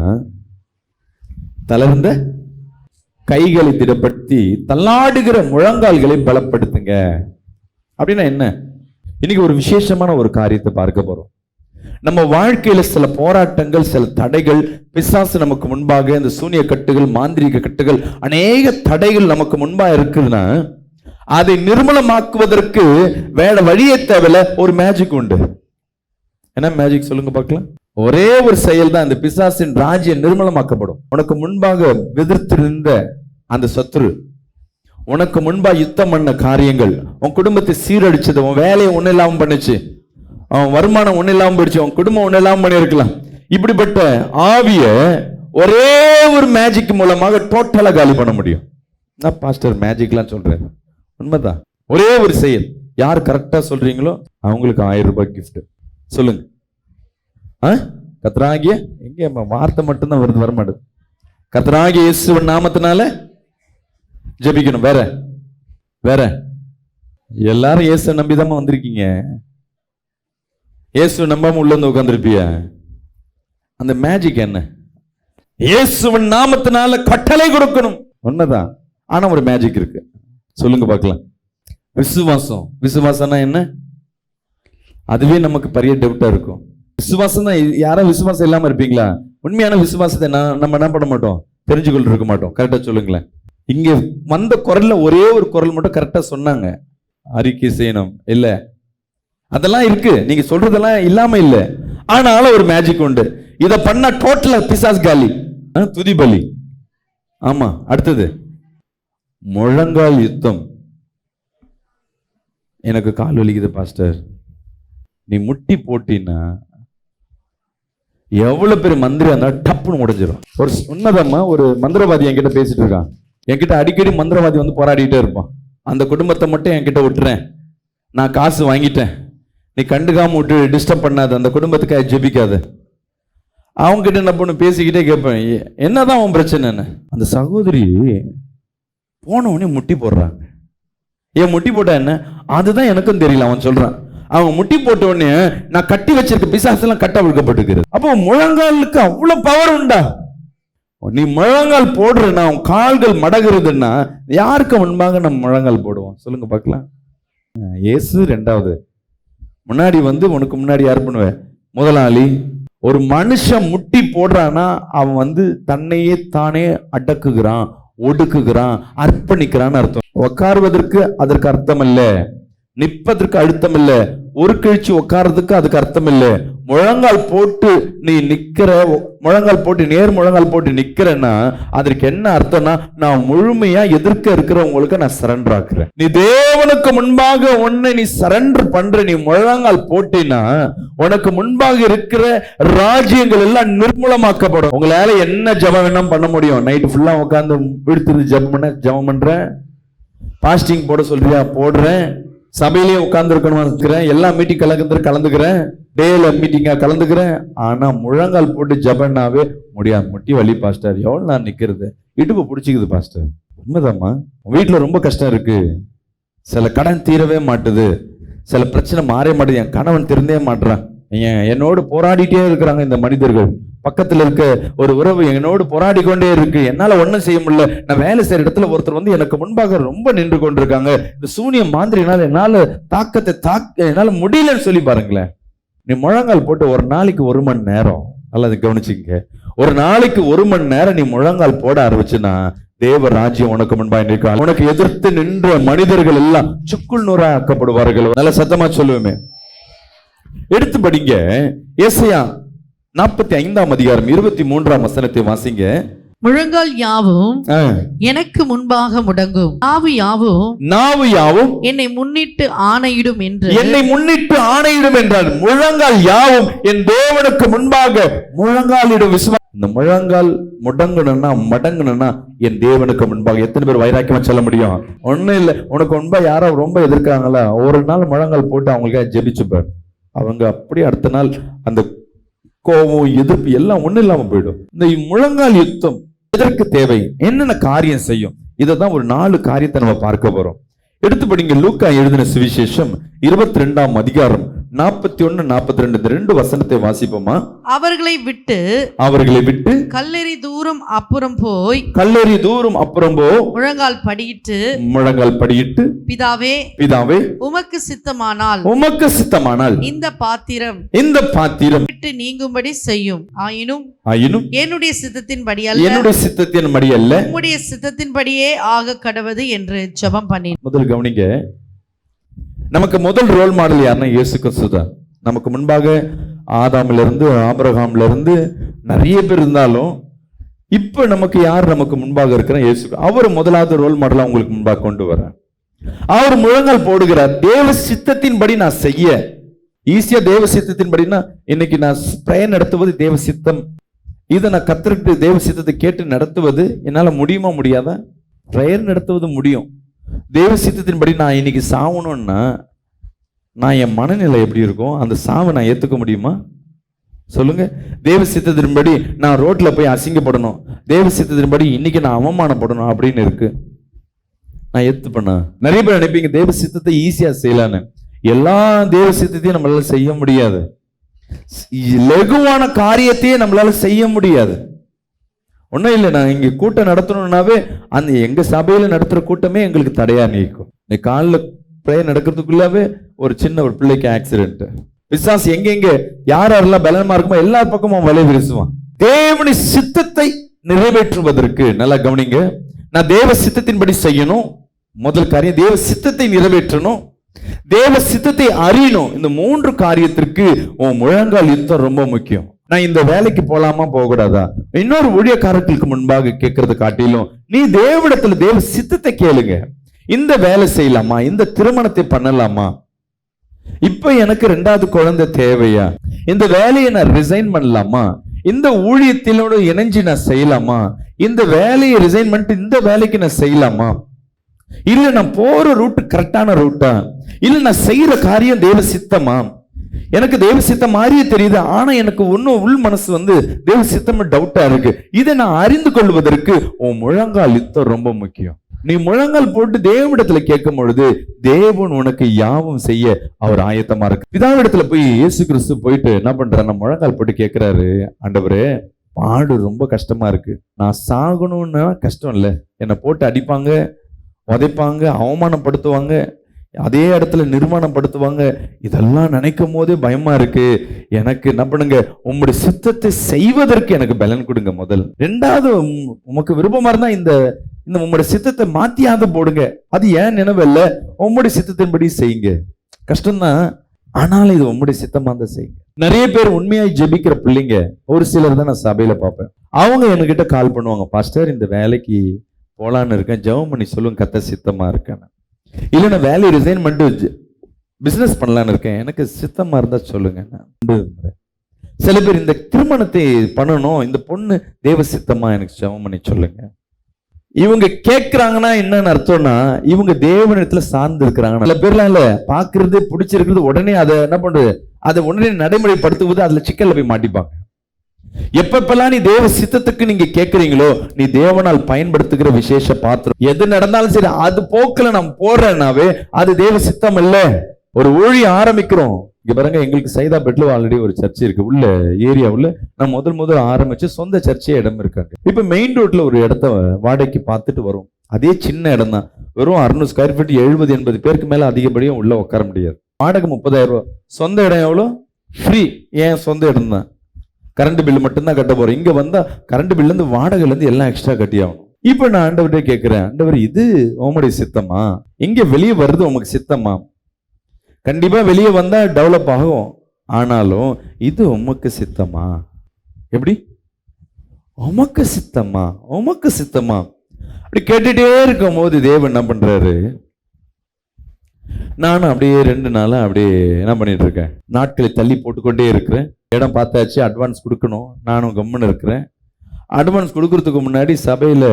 தளர்ந்த கைகளை திடப்படுத்தி தள்ளாடுகிற முழங்கால்களை பலப்படுத்துங்க. அப்படின்னா என்ன? இன்னைக்கு ஒரு விசேஷமான ஒரு காரியத்தை பார்க்க போறோம். நம்ம வாழ்க்கையில சில போராட்டங்கள், சில தடைகள், பிசாசு நமக்கு முன்பாக, இந்த சூனிய கட்டுகள், மாந்திரீக கட்டுகள், அநேக தடைகள் நமக்கு முன்பாக இருக்குதுன்னா அதை நிர்மூலமாக்குவதற்கு வேற வழியை தேவையில்ல, ஒரு மேஜிக் உண்டு. என்ன மேஜிக் சொல்லுங்க பார்க்கலாம். ஒரே ஒரு செயல் தான் இந்த பிசாசின் ராஜ்யம் நிர்மூலமாக்கப்படும். உனக்கு முன்பாக எதிர்த்திருந்த அந்த சத்துரு, உனக்கு முன்பாக யுத்தம் பண்ண காரியங்கள், உன் குடும்பத்தை சீரழிச்சது, உன் வேலையை ஒண்ணு இல்லாம பண்ணுச்சு, அவன் வருமானம் ஒண்ணு இல்லாம போயிடுச்சு, உன் குடும்பம் ஒண்ணு இல்லாம பண்ணிருக்கலாம். இப்படிப்பட்ட ஆவிய ஒரே ஒரு மேஜிக் மூலமாக டோட்டலா காலி பண்ண முடியும். நான் பாஸ்டர் மேஜிக்லாம் சொல்றேன், உண்மைதான். ஒரே ஒரு செயல். யார் கரெக்டா சொல்றீங்களோ அவங்களுக்கு 1000 ரூபாய் கிஃப்ட். சொல்லுங்க. கர்த்தராகிய, எங்க வார்த்தை மட்டும்தான் வருது, வரமாட்டது. கர்த்தராகிய இயேசுவின் நாமத்தினால ஜெபிக்கணும். வேற வேற எல்லாரும் இயேசு நம்பிதான் வந்திருக்கீங்க. இயேசு நம்பாம உள்ள வந்து உட்கார்ந்திருப்பிய. அந்த மேஜிக் என்ன? இயேசுவின் நாமத்தினால கட்டளை கொடுக்கணும். உண்மைதான். ஆனா ஒரு மேஜிக் இருக்கு. சொல்லுங்க பார்க்கலாம். விசுவாசம். விசுவாசம்னா என்ன? அதுவே நமக்கு பெரிய டவுட்டா இருக்கும். விசுவாசம் தான். யாரும் விசுவாசம் இல்லாம இருப்பீங்களா? உண்மையான விசுவாசத்தை நம்ம என்ன பண்ண மாட்டோம், தெரிஞ்சுக்கொண்டு இருக்க மாட்டோம். கரெக்டா சொல்லுங்களேன். இங்க வந்த குரல்ல ஒரே ஒரு குரல் மட்டும் கரெக்டா சொன்னாங்க, அறிக்கை செய்யணும். இல்ல, அதெல்லாம் இருக்கு, நீங்க சொல்றதெல்லாம் இல்லாம இல்ல. ஆனாலும் ஒரு மேஜிக் உண்டு. இத பண்ணா டோட்டலா பிசாஸ் காலி. துதி பலி. ஆமா. அடுத்தது முழங்கால் யுத்தம். எனக்கு கால் வலிக்குது பாஸ்டர், நீ முட்டி போட்டினா எவ்வளவு பேர் மந்திரி இருந்தாலும் டப்புன்னு உடைஞ்சிடும். ஒரு உன்னதமா ஒரு மந்திரவாதி என்கிட்ட பேசிட்டு இருக்கான். என்கிட்ட அடிக்கடி மந்திரவாதி வந்து போராடிட்டே இருப்பான். அந்த குடும்பத்தை மட்டும் என்கிட்ட விட்டுறேன், நான் காசு வாங்கிட்டேன், நீ கண்டுக்காம விட்டு டிஸ்டர்ப் பண்ணாத, அந்த குடும்பத்துக்காக ஜெபிக்காத. அவங்க கிட்ட என்ன பண்ணு பேசிக்கிட்டே கேட்பேன், என்னதான் உன் பிரச்சனை? அந்த சகோதரி போன உடனே முட்டி போடுறாங்க. ஏன் முட்டி போட்டா என்ன? அதுதான் எனக்கும் தெரியல. அவன் சொல்றான், அவங்க முட்டி போட்ட உடனே நான் கட்டி வச்சிருக்க பிசாசெல்லாம் கட்ட விழுக்கப்பட்டிருக்கிறது. அப்போ முழங்காலுக்கு அவ்வளவு பவர் உண்டா? நீ முழங்கால் போடுறனா, உன் கால்கள் மடங்குறதுன்னா யாருக்கு முன்பாக நம்ம முழங்கால் போடுவோம்? சொல்லுங்க பார்க்கலாம். இயேசு ரெண்டாவது. முன்னாடி வந்து உனக்கு முன்னாடி யார் பண்ணுவேன்? முதலாளி. ஒரு மனுஷன் முட்டி போடுறான்னா அவன் வந்து தன்னையே தானே அடக்குகிறான், ஒடுக்குகிறான், அர்ப்பணிக்கிறான்னு அர்த்தம். உட்காருவதற்கு அதற்கு அர்த்தம் இல்ல, நிற்பதற்கு அழுத்தம் இல்ல, ஒரு கழிச்சு உட்கார்றதுக்கு அதுக்கு அர்த்தம் இல்ல. முழங்கால் போட்டு நீ நிக்கிற, முழங்கால் போட்டு நேர் முழங்கால் போட்டு நிக்கிறேன்னா அதற்கு என்ன அர்த்தம்னா, நான் முழுமையா எதிர்க்க இருக்கிறவங்களுக்கு நான் சரண்டர் ஆக்குறேன். நீ தேவனுக்கு முன்பாக உன்னை நீ சரண்டர் பண்ற, நீ முழங்கால் போட்டினா உனக்கு முன்பாக இருக்கிற ராஜ்யங்கள் எல்லாம் நிர்மூலமாக்கப்படும். உங்களால என்ன ஜபம் வேணா பண்ண முடியும். நைட்டு ஃபுல்லா உட்காந்து விடுத்து ஜபம் பண்றேன், பாஸ்டிங் போட சொல்றியா போடுறேன், சபையிலேயே உட்கார்ந்து இருக்கணும், எல்லா மீட்டிங் கலந்துக்கிறேன், டேல மீட்டிங்கா கலந்துக்கிறேன். ஆனா முழங்கால் போட்டு ஜபன்னாவே முடியாது. முட்டி வலி பாஸ்டர், எவ்வளவு நான் நிக்கிறது, இடுப்பு பிடிச்சிக்குது பாஸ்டர். உண்மைதாம்மா. வீட்டுல ரொம்ப கஷ்டம் இருக்கு, சில கடன் தீரவே மாட்டுது, சில பிரச்சனை மாறவே மாட்டுது, என் கணவன் திருந்தே மாட்டுறான், என்னோடு போராடிட்டே இருக்கிறாங்க இந்த மனிதர்கள், பக்கத்துல இருக்க ஒரு உறவு என்னோடு போராடி கொண்டே இருக்கு, என்னால ஒண்ணும் செய்ய முடியல, நான் வேலை செய்யற இடத்துல ஒருத்தர் வந்து எனக்கு முன்பாக ரொம்ப நின்று கொண்டிருக்காங்க, இந்த சூனியம் மாந்திரினால என்னால என்னால முடியலன்னு சொல்லி பாருங்களேன். நீ முழங்கால் போட்டு ஒரு நாளைக்கு 1 மணி நேரம், அல்லது கவனிச்சுங்க, ஒரு நாளைக்கு 1 மணி நேரம் நீ முழங்கால் போட ஆரம்பிச்சுன்னா தேவ ராஜ்யம் உனக்கு முன்பாக நிற்கும். உனக்கு எதிர்த்து நின்ற மனிதர்கள் எல்லாம் சுக்குள் நூறா ஆக்கப்படுவார்கள். நல்ல சத்தமா சொல்லுவேமே. எடுத்து படிங்க. ஏசாயா 45ஆம் அதிகாரம் 23ஆம் வசனத்தை வாசிங்க. முழங்கால் யாவும் எனக்கு முன்பாக முடங்கும், நாவு யாவும் என்னை முன்னிட்டு ஆணையிடும் என்றார். முழங்கால் யாவும் என் தேவனுக்கு முன்பாக முழங்காலிடும். இந்த முழங்கால் மடங்கணும்னா என் தேவனுக்கு முன்பாக. எத்தனை பேர் வைராக்கியமா சொல்ல முடியும்? ஒண்ணும் இல்லை, உனக்கு முன்பாக யாரோ ரொம்ப எதிர்க்காங்களா, ஒரு நாள் முழங்கால் போட்டு அவங்களுக்காக ஜெபிச்சுப்பார். அவங்க அப்படியே அடுத்த நாள் அந்த கோபம் எதிர்ப்பு எல்லாம் ஒண்ணு இல்லாம போயிடும். இந்த முழங்கால் யுத்தம் எதற்கு தேவை, என்னென்ன காரியம் செய்யும், இதைதான் ஒரு 4 காரியத்தை நம்ம பார்க்க போறோம். எடுத்து படிங்க. லூக்கா எழுதின சுவிசேஷம் 22ஆம் அதிகாரம் 41, 42 இந்த 2 வசனத்தை வாசிப்போமா? அவர்களை விட்டு கல்லெறி தூரம் அப்புறம் போய் முழங்கால் படியிட்டு பிதாவே உமக்கு சித்தமானால் இந்த பாத்திரம் விட்டு நீங்கும்படி செய்யும். ஆயினும் என்னுடைய சித்தத்தின்படி அல்ல உம்முடைய சித்தத்தின்படியே ஆக கடவது என்று ஜெபம் பண்ணி. முதல் கவனிங்க, நமக்கு முதல் ரோல் மாடல் யாருன்னா இயேசு கிறிஸ்து தான். நமக்கு முன்பாக ஆதாம்ல இருந்து ஆபிரகாம்ல இருந்து நிறைய பேர் இருந்தாலும் இப்ப நமக்கு யார் நமக்கு முன்பாக இருக்கிற இயேசு. அவர் முதலாவது ரோல் மாடலா உங்களுக்கு முன்பாக கொண்டு வர. அவர் முழங்கால் போடுகிறார். தேவ சித்தத்தின்படி நான் செய்ய ஈஸியா. தேவ சித்தத்தின்படினா இன்னைக்கு நான் பிரயர் நடத்துவது தேவ சித்தம், இதை நான் கத்துக்கிட்டு தேவ சித்தத்தை கேட்டு நடத்துவது என்னால முடியுமா முடியாதா? பிரயர் நடத்துவது முடியும். தேவ சித்தத்தின்படி நான் இன்னைக்கு சாவணும்னா நான் என் மனநிலை எப்படி இருக்கும்? அந்த சாவை நான் ஏத்துக்க முடியுமா சொல்லுங்க? தேவ சித்தத்தின்படி நான் ரோட்ல போய் அசிங்கப்படணும், தேவ சித்தத்தின்படி இன்னைக்கு நான் அவமானப்படணும் அப்படின்னு இருக்கு, நான் ஏத்துப்பேனா? நிறைய பேர் நினைப்பீங்க தேவ சித்தத்தை ஈஸியா செய்யலான்னு. எல்லா தேவ சித்தத்தையும் நம்மளால செய்ய முடியாது. லகுவான காரியத்தையே நம்மளால செய்ய முடியாது. ஒன்றும் இல்லை, நான் இங்கே கூட்டம் நடத்தணும்னாவே அந்த எங்கள் சபையில் நடத்துகிற கூட்டமே எங்களுக்கு தடையாக நீக்கும். இந்த காலில் ப்ரேயர் நடக்கிறதுக்குள்ளாவே ஒரு சின்ன ஒரு பிள்ளைக்கு ஆக்சிடென்ட். பிசாசு எங்கெங்கே யாரெல்லாம் பலமா இருக்குமோ எல்லா பக்கமும் வலை விரிசுவான். தேவனுடைய சித்தத்தை நிறைவேற்றுவதற்கு நல்லா கவனிங்க, நான் தேவ சித்தத்தின்படி செய்யணும். முதல் காரியம் தேவ சித்தத்தை நிறைவேற்றணும், தேவ சித்தத்தை அறியணும். இந்த 3 காரியத்திற்கு உன் முழங்கால் யுத்தம் ரொம்ப முக்கியம். நான் இந்த வேலைக்கு போலாமா போகக்கூடாதா, இன்னொரு ஊழியக்காரர்களுக்கு முன்பாக கேட்கறது காட்டிலும் நீ தேவனிடத்துல தேவ சித்தத்தை கேளுங்க. இந்த வேலை செய்யலாமா, இந்த திருமணத்தை பண்ணலாமா, இப்ப எனக்கு 2வது குழந்தை தேவையா, இந்த வேலையை நான் ரிசைன் பண்ணலாமா, இந்த ஊழியத்திலோட இணைஞ்சு நான் செய்யலாமா, இந்த வேலையை ரிசைன் பண்ணிட்டு இந்த வேலைக்கு நான் செய்யலாமா, இல்ல நான் போற ரூட் கரெக்டான ரூட்டா, இல்ல நான் செய்யற காரியம் தேவ சித்தமா. எனக்கு தேவ சித்தம் மாதிரியே தெரியுது, ஆனா எனக்கு ஒன்னும் உள் மனசு தேவ சித்தம் டவுட்டா இருக்கு. இதை நான் அறிந்து கொள்வதற்கு உன் முழங்கால் யுத்தம் ரொம்ப முக்கியம். நீ முழங்கால் போட்டு தேவனிடத்துல கேட்கும் பொழுது தேவன் உனக்கு யாவும் செய்ய அவர் ஆயத்தமா இருக்கு. பிதாவிடத்துல போய் இயேசு கிறிஸ்து போயிட்டு என்ன பண்றாரு, முழங்கால் போட்டு கேட்கிறாரு, ஆண்டவரே பாடு ரொம்ப கஷ்டமா இருக்கு, நான் சாகணும்னா கஷ்டம் இல்லை, என்னை போட்டு அடிப்பாங்க, உதைப்பாங்க, அவமானப்படுத்துவாங்க, அதே இடத்துல நிர்மாணப்படுத்துவாங்க, இதெல்லாம் நினைக்கும் போதே பயமா இருக்கு, எனக்கு என்ன பண்ணுங்க, உம்முடைய சித்தத்தை செய்வதற்கு எனக்கு பலன் கொடுங்க முதல். 2வது உமக்கு விருப்பமா இருந்தா இந்த உம்முடைய சித்தத்தை மாத்தியாத போடுங்க, அது ஏன் நினைவில்ல, உம்முடைய சித்தத்தின்படி செய்யுங்க. கஷ்டம்தான், ஆனாலும் இது உம்முடைய சித்தமா தான் செய்யுங்க. நிறைய பேர் உண்மையாய் ஜெபிக்கிற பிள்ளைங்க ஒரு சிலர் தான் நான் சபையில பார்ப்பேன். அவங்க என்கிட்ட கால் பண்ணுவாங்க, பாஸ்டர் இந்த வேலைக்கு போலான்னு இருக்கேன், ஜெபம் பண்ணி சொல்லுங்க கத்த சித்தமா இருக்கேன், இல்ல நான் வேலையை ரிசைன் பண்ணிட்டு பிசினஸ் பண்ணலான்னு இருக்கேன், எனக்கு சித்தமா இருந்தா சொல்லுங்க. சில பேர் இந்த திருமணத்தை பண்ணணும், இந்த பொண்ணு தேவ சித்தமா எனக்கு ஜெபம் பண்ணி சொல்லுங்க. இவங்க கேட்கிறாங்கன்னா என்னன்னு அர்த்தம்னா இவங்க தேவனிடத்துல சார்ந்து இருக்கிறாங்க. சில பேர்லாம் இல்ல பாக்குறது பிடிச்சிருக்கிறது உடனே அதை என்ன பண்றது, அதை உடனே நடைமுறைப்படுத்துவது, அதுல சிக்கல்ல போய் மாட்டிப்பாங்க. எப்பப்பெல்லாம் நீ தேவ சித்தத்துக்கு நீங்க கேட்கறீங்களோ நீ தேவனால் பயன்படுத்துகிற விசேஷ பாத்திரம். எது நடந்தாலும் சரி அது போக்குல நம்ம போறேன்னாவே அது தேவ சித்தம் இல்ல. ஒரு ஊழியம் ஆரம்பிக்கிறோம், இங்க பாருங்க, எங்களுக்கு சைதாப்பேட்ல ஆல்ரெடி ஒரு சர்ச் இருக்கு, உள்ள ஏரியாவுல நான் முதல் ஆரம்பிச்சு சொந்த சர்ச்சே இடம் இருக்காங்க. இப்ப மெயின் ரோட்ல ஒரு இடத்த வாடகைக்கு பார்த்துட்டு வரும், அதே சின்ன இடம் தான், வெறும் 600 ஸ்கொயர் ஃபீட், 70-80 பேருக்கு மேல அதிகப்படியும் உள்ள உட்கார முடியாது. வாடகை 30,000 ரூபாய். சொந்த இடம் எவ்வளோ? ஃப்ரீ. ஏன் சொந்த இடம் தான், கரண்ட் பில்லு மட்டும்தான் கட்ட போறோம். இங்க வந்தா கரண்ட் பில்ல இருந்து வாடகைல இருந்து எல்லாம் எக்ஸ்ட்ரா கட்டி ஆகணும். இப்ப நான் ஆண்டவர்கிட்ட கேட்கிறேன், ஆண்டவர் இது உம்முடைய சித்தமா, இங்க வெளியே வருது உமக்கு சித்தமா, கண்டிப்பா வெளியே வந்தா டெவலப் ஆகும், ஆனாலும் இது உமக்கு சித்தமா, எப்படி உமக்கு சித்தமா, உமக்கு சித்தமா. அப்படி கேட்டுட்டே இருக்கும் போது தேவன் என்ன பண்றாரு, நானும் அப்படியே 2 நாளா அப்படியே என்ன பண்ணிட்டு இருக்கேன், நாட்களை தள்ளி போட்டுக்கொண்டே இருக்கிறேன். இடம் பார்த்தாச்சு, அட்வான்ஸ் கொடுக்கணும். நானும் கம்முன்னு இருக்கிறேன். அட்வான்ஸ் கொடுக்கறதுக்கு முன்னாடி சபையில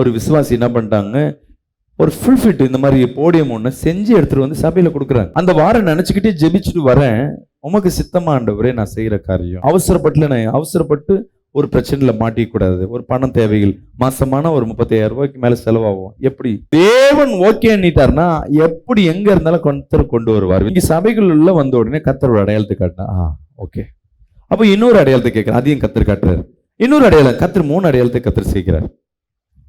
ஒரு விசுவாசி என்ன பண்ணிட்டாங்க, ஒரு ஃபுல் ஃபிட் இந்த மாதிரி போடியம் ஒன்று செஞ்சு எடுத்துட்டு வந்து சபையில கொடுக்குறாங்க. அந்த வாரம் நினைச்சுக்கிட்டே ஜெபிச்சுட்டு வரேன். உமக்கு சித்தமா ஆண்டவரே நான் செய்யற காரியம், அவசரப்பட்டு ஒரு பிரச்சனையில மாட்டிக்க கூடாது. ஒரு பணம் தேவைகள், மாசமான ஒரு 35,000 ரூபாய்க்கு மேல செலவாகும். எப்படி தேவன் ஓகே பண்ணிட்டாருன்னா எப்படி எங்க இருந்தாலும் கர்த்தர் கொண்டு வருவார். இங்க சபைகள் உள்ள வந்த உடனே கர்த்தர் ஒரு அடையாளத்தை காட்டினா ஓகே. அப்ப இன்னொரு அடையாளத்தை கேட்கிறேன், அதையும் கர்த்தர் காட்டுறாரு. இன்னொரு அடையாளம், கர்த்தர் 3 அடையாளத்தை கர்த்தர் செய்கிறார்.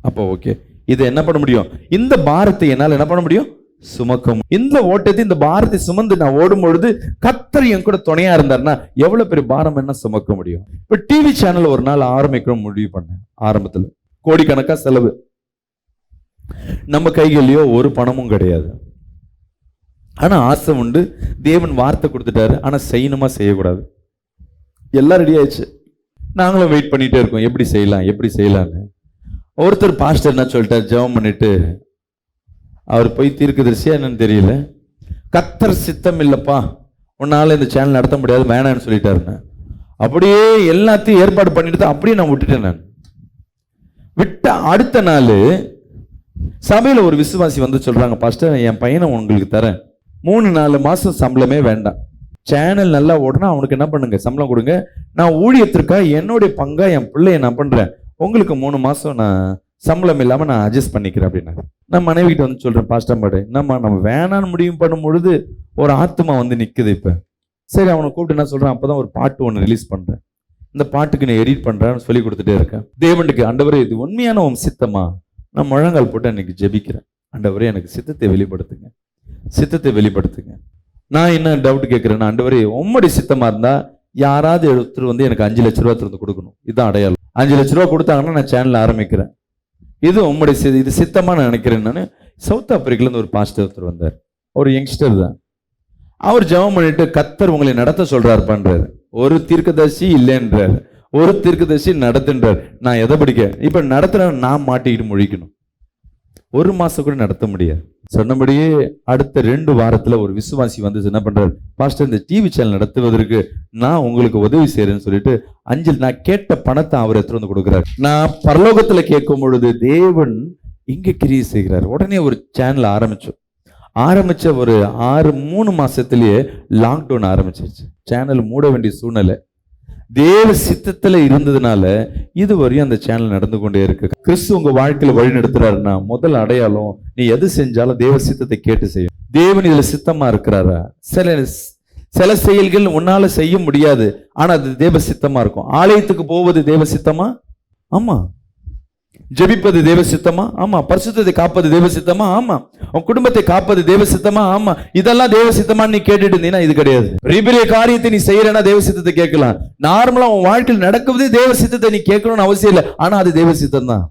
அப்போ ஓகே, இதை என்ன பண்ண முடியும், இந்த பாரத்தை என்னால் என்ன பண்ண முடியும், சுமக்கும். இந்த ஓட்டத்தை, இந்த பாரத்தை சுமந்து நான் ஓடும் பொழுது கர்த்தர் என் கூட துணையா இருந்தாருன்னா எவ்வளவு பெரிய பாரம் என்ன சுமக்க முடியும். இப்ப டிவி சேனல் ஒரு நாள் ஆரம்பிக்கணும் முடிவு பண்ணேன். ஆரம்பத்துல கோடிக்கணக்கா செலவு, நம்ம கைகள்லயோ ஒரு பணமும் கிடையாது. ஆனா ஆசை உண்டு, தேவன் வார்த்தை கொடுத்துட்டாரு. ஆனா செய்யணுமா செய்யக்கூடாது, எல்லாம் ரெடி ஆயிடுச்சு. நாங்களும் வெயிட் பண்ணிட்டே இருக்கோம், எப்படி செய்யலாம்னு. ஒருத்தர் பாஸ்டர் என்ன சொல்லிட்டார், ஜெபம் பண்ணிட்டு அவர் போய் தீர்க்கதரிசியா என்னன்னு தெரியல, கர்த்தர் சித்தம் இல்லப்பா, உன்னால இந்த சேனல் நடத்த முடியாது, வேணான்னு சொல்லிட்டாருன்னு. அப்படியே எல்லாத்தையும் ஏற்பாடு பண்ணிட்டு தான் அப்படியே நான் விட்டுட்டேன். நான் விட்ட அடுத்த நாள் சபையில ஒரு விசுவாசி வந்து சொல்றாங்க, பாஸ்டர் என் பையனை உங்களுக்கு தரேன், 3-4 மாசம் சம்பளமே வேண்டாம், சேனல் நல்லா ஓடுனா அவனுக்கு என்ன பண்ணுங்க, சம்பளம் கொடுங்க, நான் ஊழியத்திற்கா என்னுடைய பங்கா என் பிள்ளைய நான் பண்றேன், உங்களுக்கு 3 மாசம் நான் சம்பளம் இல்லாம நான் அட்ஜஸ்ட் பண்ணிக்கிறேன் அப்படின்னா. நான் மனைவி கிட்ட வந்து சொல்றேன், பாஸ்டர் பாடு நம்ம வேணான்னு முடிவு பண்ணும் பொழுது ஒரு ஆத்மா வந்து நிக்குது. இப்ப சரி அவனை கூப்பிட்டு என்ன சொல்றேன், அப்பதான் ஒரு பாட்டு ஒன்று ரிலீஸ் பண்றேன், இந்த பாட்டுக்கு நான் எடிட் பண்றேன்னு சொல்லி கொடுத்துட்டே இருக்கேன். தேவனுக்கு, ஆண்டவரே இது உண்மையான உன் சித்தமா, நான் முழங்கால் போட்டு அன்னைக்கு ஜெபிக்கிறேன், ஆண்டவரே எனக்கு சித்தத்தை வெளிப்படுத்துங்க. நான் என்ன டவுட் கேட்கிறேன்னா, ஆண்டவரே உம்முடைய சித்தமா இருந்தா யாராவது எடுத்துட்டு வந்து எனக்கு 5 லட்ச ரூபா திறந்து கொடுக்கணும், இதுதான் அடையாளம். 5 லட்ச ரூபா கொடுத்தாங்கன்னா நான் சேனல் ஆரம்பிக்கிறேன், இது உம்முடைய இது சித்தமா நான் நினைக்கிறேன். நான் சவுத் ஆப்பிரிக்கால இருந்து ஒரு பாஸ்டர் ஒருத்தர் வந்தார், ஒரு யங்ஸ்டர் தான். அவர் ஜெபம் பண்ணிட்டு கர்த்தர் உங்களை நடத்த சொல்றாரு பண்றாரு, ஒரு தீர்க்கதரிசி இல்லைன்றார், ஒரு தீர்க்கதரிசி நடத்துன்றார். நான் எதை படிக்க இப்ப நடத்துறேன், நான் மாட்டிக்கிட்டு முழிக்கணும், 1 மாசம் கூட நடத்த முடியாது. சொன்னபடியே அடுத்த 2 வாரத்துல ஒரு விசுவாசி வந்து என்ன பண்றாரு, பாஸ்டர் இந்த டிவி சேனல் நடத்துவதற்கு நான் உங்களுக்கு உதவி செய்யறேன்னு சொல்லிட்டு நான் கேட்ட பணத்தை அவர் எடுத்து வந்து கொடுக்குறாரு. நான் பரலோகத்துல கேட்கும் பொழுது தேவன் இங்க கிரியை செய்கிறார். உடனே ஒரு சேனல் ஆரம்பிச்ச ஒரு 3 மாசத்திலேயே லாக்டவுன் ஆரம்பிச்சிருச்சு. சேனல் மூட வேண்டிய சூழ்நிலை. தேவ சித்தத்துல இருந்ததுனால இதுவரையும் அந்த சேனல் நடந்து கொண்டே இருக்கு. கிறிஸ்து உங்க வாழ்க்கையில வழி நடத்துறாருன்னா முதல் அடையாளம், நீ எது செஞ்சாலும் தேவ சித்தத்தை கேட்டு செய்யும். தேவன் இதுல சித்தமா இருக்கிறாரா? சில செயல்கள் உன்னால செய்ய முடியாது, ஆனா அது தேவ சித்தமா இருக்கும். ஆலயத்துக்கு போவது தேவ சித்தமா? ஆமா. ஜெபிப்பது தேவ சித்தமா? ஆமா. பரிசுத்தத்தை காப்பது தேவ சித்தமா? ஆமா. உன் குடும்பத்தை காப்பது தேவ சித்தமா? ஆமா. இதெல்லாம் தேவ சித்தமா நீ கேட்டுட்டு இருந்தீங்கன்னா இது கிடையாது. பெரிய காரியத்தை நீ செய்யறனா தேவ சித்தத்தை கேட்கலாம். நார்மலா உன் வாழ்க்கையில் நடக்குவதே தேவ சித்தத்தை நீ கேட்கணும்னு அவசியம் இல்லை, ஆனா அது தேவ சித்தம் தான்.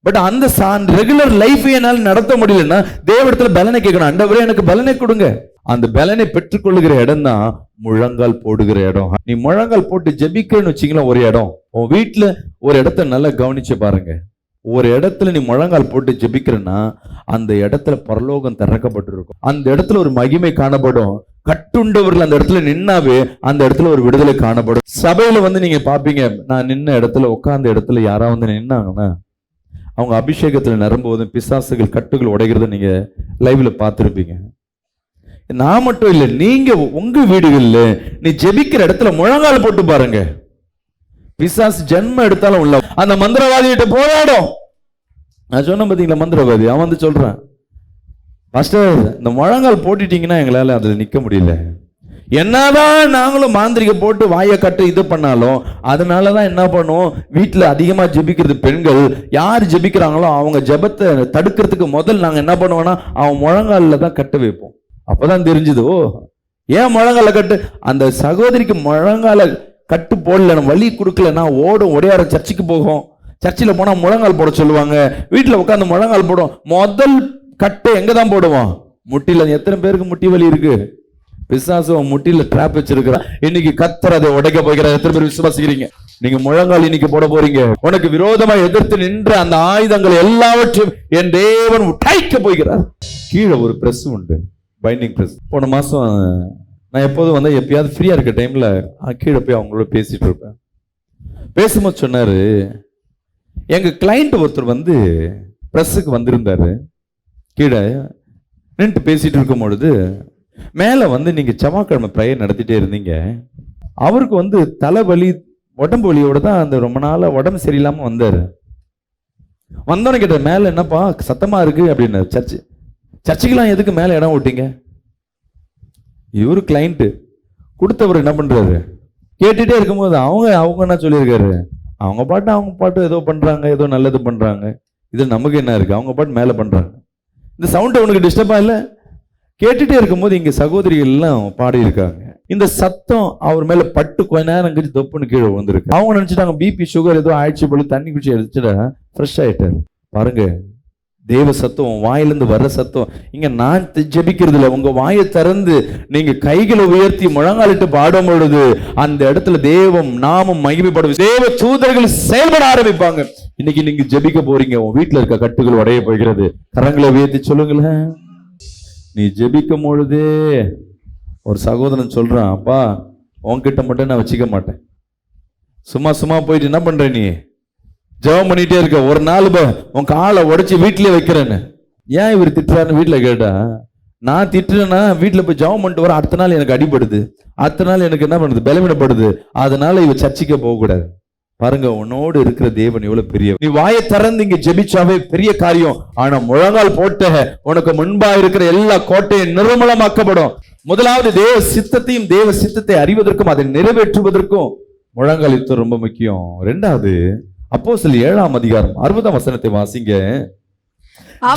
பட் அந்த ரெகுலர் லைஃப் என்னால் நடத்த முடியலன்னா தேவனிடத்துல பலனை கேட்கணும். ஆண்டவரே எனக்கு பலனை கொடுங்க. அந்த பலனை பெற்றுக்கொள்ளுகிற இடம் தான் முழங்கால் போடுகிற இடம். நீ முழங்கால் போட்டு ஜெபிக்கன்னு வச்சீங்களா, ஒரு இடம் உன் வீட்டுல ஒரு இடத்த நல்லா கவனிச்சு பாருங்க. ஒரு இடத்துல நீ முழங்கால் போட்டு ஜெபிக்கிறன்னா அந்த இடத்துல பரலோகம் திறக்கப்பட்டிருக்கும். அந்த இடத்துல ஒரு மகிமை காணப்படும். கட்டுண்டவர்கள் அந்த இடத்துல நின்னாவே அந்த இடத்துல ஒரு விடுதலை காணப்படும். சபையில வந்து நீங்க பாப்பீங்க, நான் நின்ன இடத்துல உட்கார்ந்த இடத்துல யாராவது வந்து நின்னாங்கன்னா அவங்க அபிஷேகத்துல நிரம்புவதும் பிசாசுகள் கட்டுகள் உடைகிறத நீங்க லைவ்ல பார்த்திருப்பீங்க. நான் மட்டும் இல்லை, நீங்க உங்க வீடுகள்ல நீ ஜெபிக்கிற இடத்துல முழங்கால் போட்டு பாருங்க, பிசாசு ஜென்மம் எடுத்தாலும் உள்ள அந்த மந்திரவாதிகிட்ட போராடும். நான் சொன்ன பாத்தீங்களா, மந்திரவாதி அவன் வந்து சொல்றான், பாஸ்டர் இந்த முழங்கால் போட்டுட்டீங்கன்னா எங்களால அதுல நிக்க முடியல, என்னதான் நாங்களும் மாந்திரிக போட்டு வாயை கட்டு இது பண்ணாலும் அதனாலதான் என்ன பண்ணுவோம், வீட்டுல அதிகமா ஜெபிக்கிறது பெண்கள் யார் ஜெபிக்கிறாங்களோ அவங்க ஜெபத்தை தடுக்கிறதுக்கு முதல் நாங்க என்ன பண்ணுவோம்னா அவன் முழங்கால தான் கட்ட வைப்போம். அப்பதான் தெரிஞ்சது, ஓ ஏன் முழங்கால கட்டு, அந்த சகோதரிக்கு முழங்கால கட்டு போடல, வலி கொடுக்கலன்னா ஓடும் ஒடையார சர்ச்சுக்கு போகும், சர்ச்சில் போனா முழங்கால் போட சொல்லுவாங்க, வீட்டுல உட்காந்து முழங்கால் போடும். முதல் கட்டை எங்க தான் போடுவோம், முட்டில. எத்தனை பேருக்கு முட்டி வலி இருக்கு? பிசாசு முட்டில டிராப் வச்சிருக்கிறான். இன்னைக்கு கர்த்தர் அதை உடைக்க போகிறார். எத்தனை பேர் விசுவாசிக்கிறீங்க? நீங்க முழங்கால் இன்னைக்கு போட போறீங்க. உனக்கு விரோதமா எதிர்த்து நின்ற அந்த ஆயுதங்கள் எல்லாவற்றையும் என் தேவன் உடைக்க போகிறார். கீழே ஒரு பிரஸ் உண்டு, பைண்டிங் பிரஸ். போன மாசம் நான் எப்போதும் வந்து எப்பயாவது ஃப்ரீயா இருக்க டைம்ல கீழே போய் அவங்களோட பேசிட்டு இருப்பேன். பேசும்போது சொன்னாரு, எங்க கிளைண்ட் ஒருத்தர் வந்து பிரஸ்ஸுக்கு வந்திருந்தாரு. கீழே நின்று பேசிட்டு இருக்கும் பொழுது மேல வந்து நீங்க செவ்வாய்க்கிழமை ப்ரேயர் நடத்திட்டே இருந்தீங்க. அவருக்கு வந்து தலைவலி, உடம்பு வலியோட தான் அந்த ரொம்ப நாளா உடம்பு சரியில்லாம வந்தாரு. வந்தோன்னு கேட்ட, மேல என்னப்பா சத்தமா இருக்கு அப்படின்னு. சர்ச்சுக்கெல்லாம் எதுக்கு மேல இடம் விட்டீங்க? இவரு கிளைண்ட் கொடுத்தவர் என்ன பண்றாரு, கேட்டுட்டே இருக்கும்போது அவங்க என்ன சொல்லியிருக்காரு, அவங்க பாட்டு ஏதோ பண்றாங்க, ஏதோ நல்லது பண்றாங்க, இது நமக்கு என்ன இருக்கு, அவங்க பாட்டு மேல பண்றாங்க. இந்த சவுண்ட் உனக்கு டிஸ்டர்பா இல்லை? கேட்டுட்டே இருக்கும்போது இங்க சகோதரிகள் எல்லாம் பாடி இருக்காங்க. இந்த சத்தம் அவர் மேல பட்டு கொஞ்ச நேரம் கழிச்சு தொப்புன்னு கீழே வந்திருக்கு. அவங்க நினைச்சிட்டாங்க பிபி சுகர் ஏதோ ஆயிடுச்சு போல, தண்ணி குடிச்சு எடுத்துட்டா ஃப்ரெஷ் ஆயிட்டாரு. பாருங்க, தேவ சத்தம், வாயிலிருந்து வர்ற சத்தம். இங்க நான் ஜெபிக்கிறது இல்லை, உங்க வாயை திறந்து நீங்க கைகளை உயர்த்தி முழங்காலிட்டு பாடும் பொழுது அந்த இடத்துல தேவம் நாமம் மகிமைப்படும், தேவ தூதர்கள் செயல்பட ஆரம்பிப்பாங்க. இன்னைக்கு நீங்க ஜெபிக்க போறீங்க, உன் வீட்டுல இருக்க கட்டுகள் உடைய போகிறது. கரங்களை உயர்த்தி சொல்லுங்களேன். நீ ஜெபிக்கும் பொழுதே ஒரு சகோதரன் சொல்றான், அப்பா உன்கிட்ட மட்டும் நான் வச்சுக்க மாட்டேன். சும்மா போயிட்டு என்ன பண்ற, நீ ஜெபம் பண்ணிட்டே இருக்க, ஒரு நாள் உன் காலை உடைச்சு வீட்டிலே வைக்கிறேன்னு. ஏன் இவர் திட்டுறாருன்னு வீட்டுல கேட்டா, நான் திட்டுறேன்னா வீட்டுல போய் ஜெபம் பண்ணிட்டு வர, அடுத்த நாள் எனக்கு அடிபடுது, அடுத்த நாள் எனக்கு என்ன பண்ணுது, பலவீனப்படுது, அதனால இவ சர்ச்சைக்கு போக கூடாது. பாருங்க, உன்னோடு இருக்கிற தேவன் எவ்வளவு பெரிய. நீ வாயை திறந்து இங்க ஜெபிச்சாவே பெரிய காரியம். ஆனா முழங்கால் போட்ட உனக்கு முன்பா இருக்கிற எல்லா கோட்டையும் நிர்மூலமாக்கப்படும். முதலாவது தேவ சித்தத்தையும் தேவ சித்தத்தை அறிவதற்கும் அதை நிறைவேற்றுவதற்கும் முழங்கால் யுத்தம் ரொம்ப முக்கியம். இரண்டாவது, அப்போஸ்தலர் 7ஆம் அதிகாரம் 60ஆம் வசனத்தை வாசிங்க.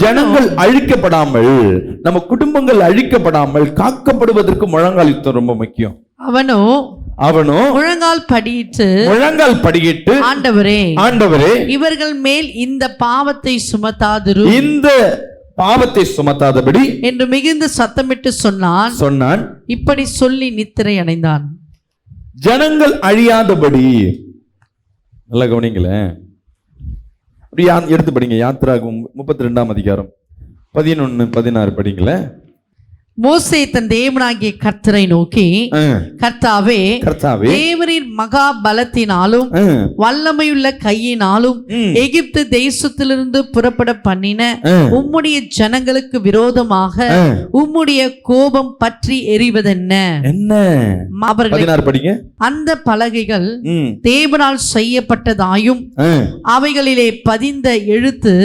ஜனங்கள் அழிக்கப்படாமல், நம்ம குடும்பங்கள் அழிக்கப்படாமல் காக்கப்படுவதற்கு முழங்கால் யுத்தம் ரொம்ப முக்கியம். அவனோ முழங்கால் படியிட்டு ஆண்டவரே இவர்கள் மேல் இந்த பாவத்தை சுமத்தாதபடி என்று மிகுந்த சத்தமிட்டு சொன்னான். இப்படி சொல்லி நித்திரை அடைந்தான். ஜனங்கள் அழியாதபடி. நல்லா கவனிங்களேன், எடுத்து படிங்க. யாத்திராகமம் 32ஆம் அதிகாரம் 11-16 படிங்களேன். மோசே தன் தேவனாகிய கர்த்தரை நோக்கி, கர்த்தாவே தேவரின் மகா பலத்தினாலும் வல்லமையுள்ள கையினாலும் எகிப்து தேசத்திலிருந்து புறப்பட பண்ணின உம்முடைய ஜனங்களுக்கு விரோதமாக உம்முடைய கோபம் பற்றி எரிவதென்ன? அந்த பலகைகள் தேவனால் செய்யப்பட்டதாயும் அவைகளிலே பதிந்த எழுத்து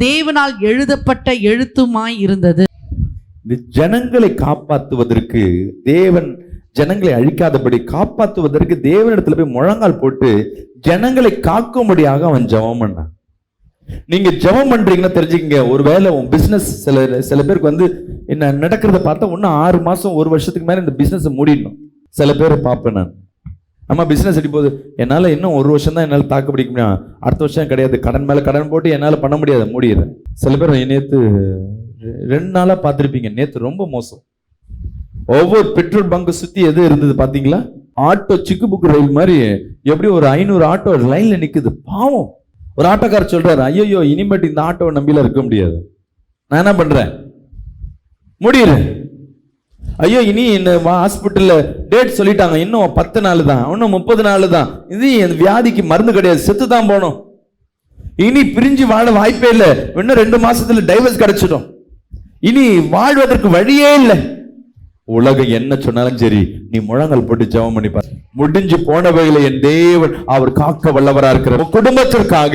தேவனால் எழுதப்பட்ட எழுத்துமாய் இருந்தது. ஜனங்களை காப்பாற்றுவதற்கு தேவன், ஜனங்களை அழிக்காதபடி காப்பாற்றுவதற்கு தேவனிடத்துல போய் முழங்கால் போட்டு ஜனங்களை காக்கும்படியாக அவன் ஜெபம் பண்ணான். நீங்க ஜெபம் பண்றீங்கன்னா தெரிஞ்சுக்கங்க, ஒருவேளை உன் பிசினஸ் சில பேருக்கு வந்து என்ன நடக்கிறத பார்த்தா இன்னும் 6 மாசம் 1 வருஷத்துக்கு மேல இந்த பிசினஸ் மூடிடணும். சில பேரை பார்ப்பேன் நான், அம்மா பிசினஸ் அடிப்போது என்னால இன்னும் 1 வருஷம் தான் என்னால் தாக்கு பிடிக்க முடியும், அடுத்த வருஷம் கிடையாது, கடன் மேல கடன் போட்டு என்னால பண்ண முடியாது, மூடிடுறேன். சில பேர் நேற்று 2 நாளா பார்த்திருப்பீங்க, நேற்று ரொம்ப மோசம். ஒவ்வொரு பெட்ரோல் பங்க் சுத்தி எது இருந்தது பாத்தீங்களா? ஆட்டோ சிக்கு புக்கு ரயில் மாதிரி எப்படி ஒரு 500 ஆட்டோ லைன்ல நிக்குது. பாவம், ஒரு ஆட்டோக்காரர் சொல்றாரு, ஐயோ இனிமேட்டு இந்த ஆட்டோவை நம்பிலாம் இருக்க முடியாது, நான் என்ன பண்றேன், முடியுறேன். ஐயோ இனி இந்த ஹாஸ்பிட்டல்ல டேட் சொல்லிட்டாங்க, இன்னும் 10 நாள் தான், இன்னும் 30 நாள் தான், இது வியாதிக்கு மருந்து கிடையாது, செத்து தான் போனோம், இனி பிரிஞ்சு வாழ வாய்ப்பே இல்லை, இன்னும் 2 மாசத்துல டைவர்ஸ் கிடைச்சிடும், இனி வாழ்வதற்கு வழியே இல்லை. உலகம் என்ன சொன்னாலும் சரி, நீ முழங்கால் போட்டு ஜெபம் பண்ணி பாரு. முடிஞ்சு போனவைகளை என் தேவன் அவர் காக்க வல்லவரா இருக்கிற குடும்பத்திற்காக,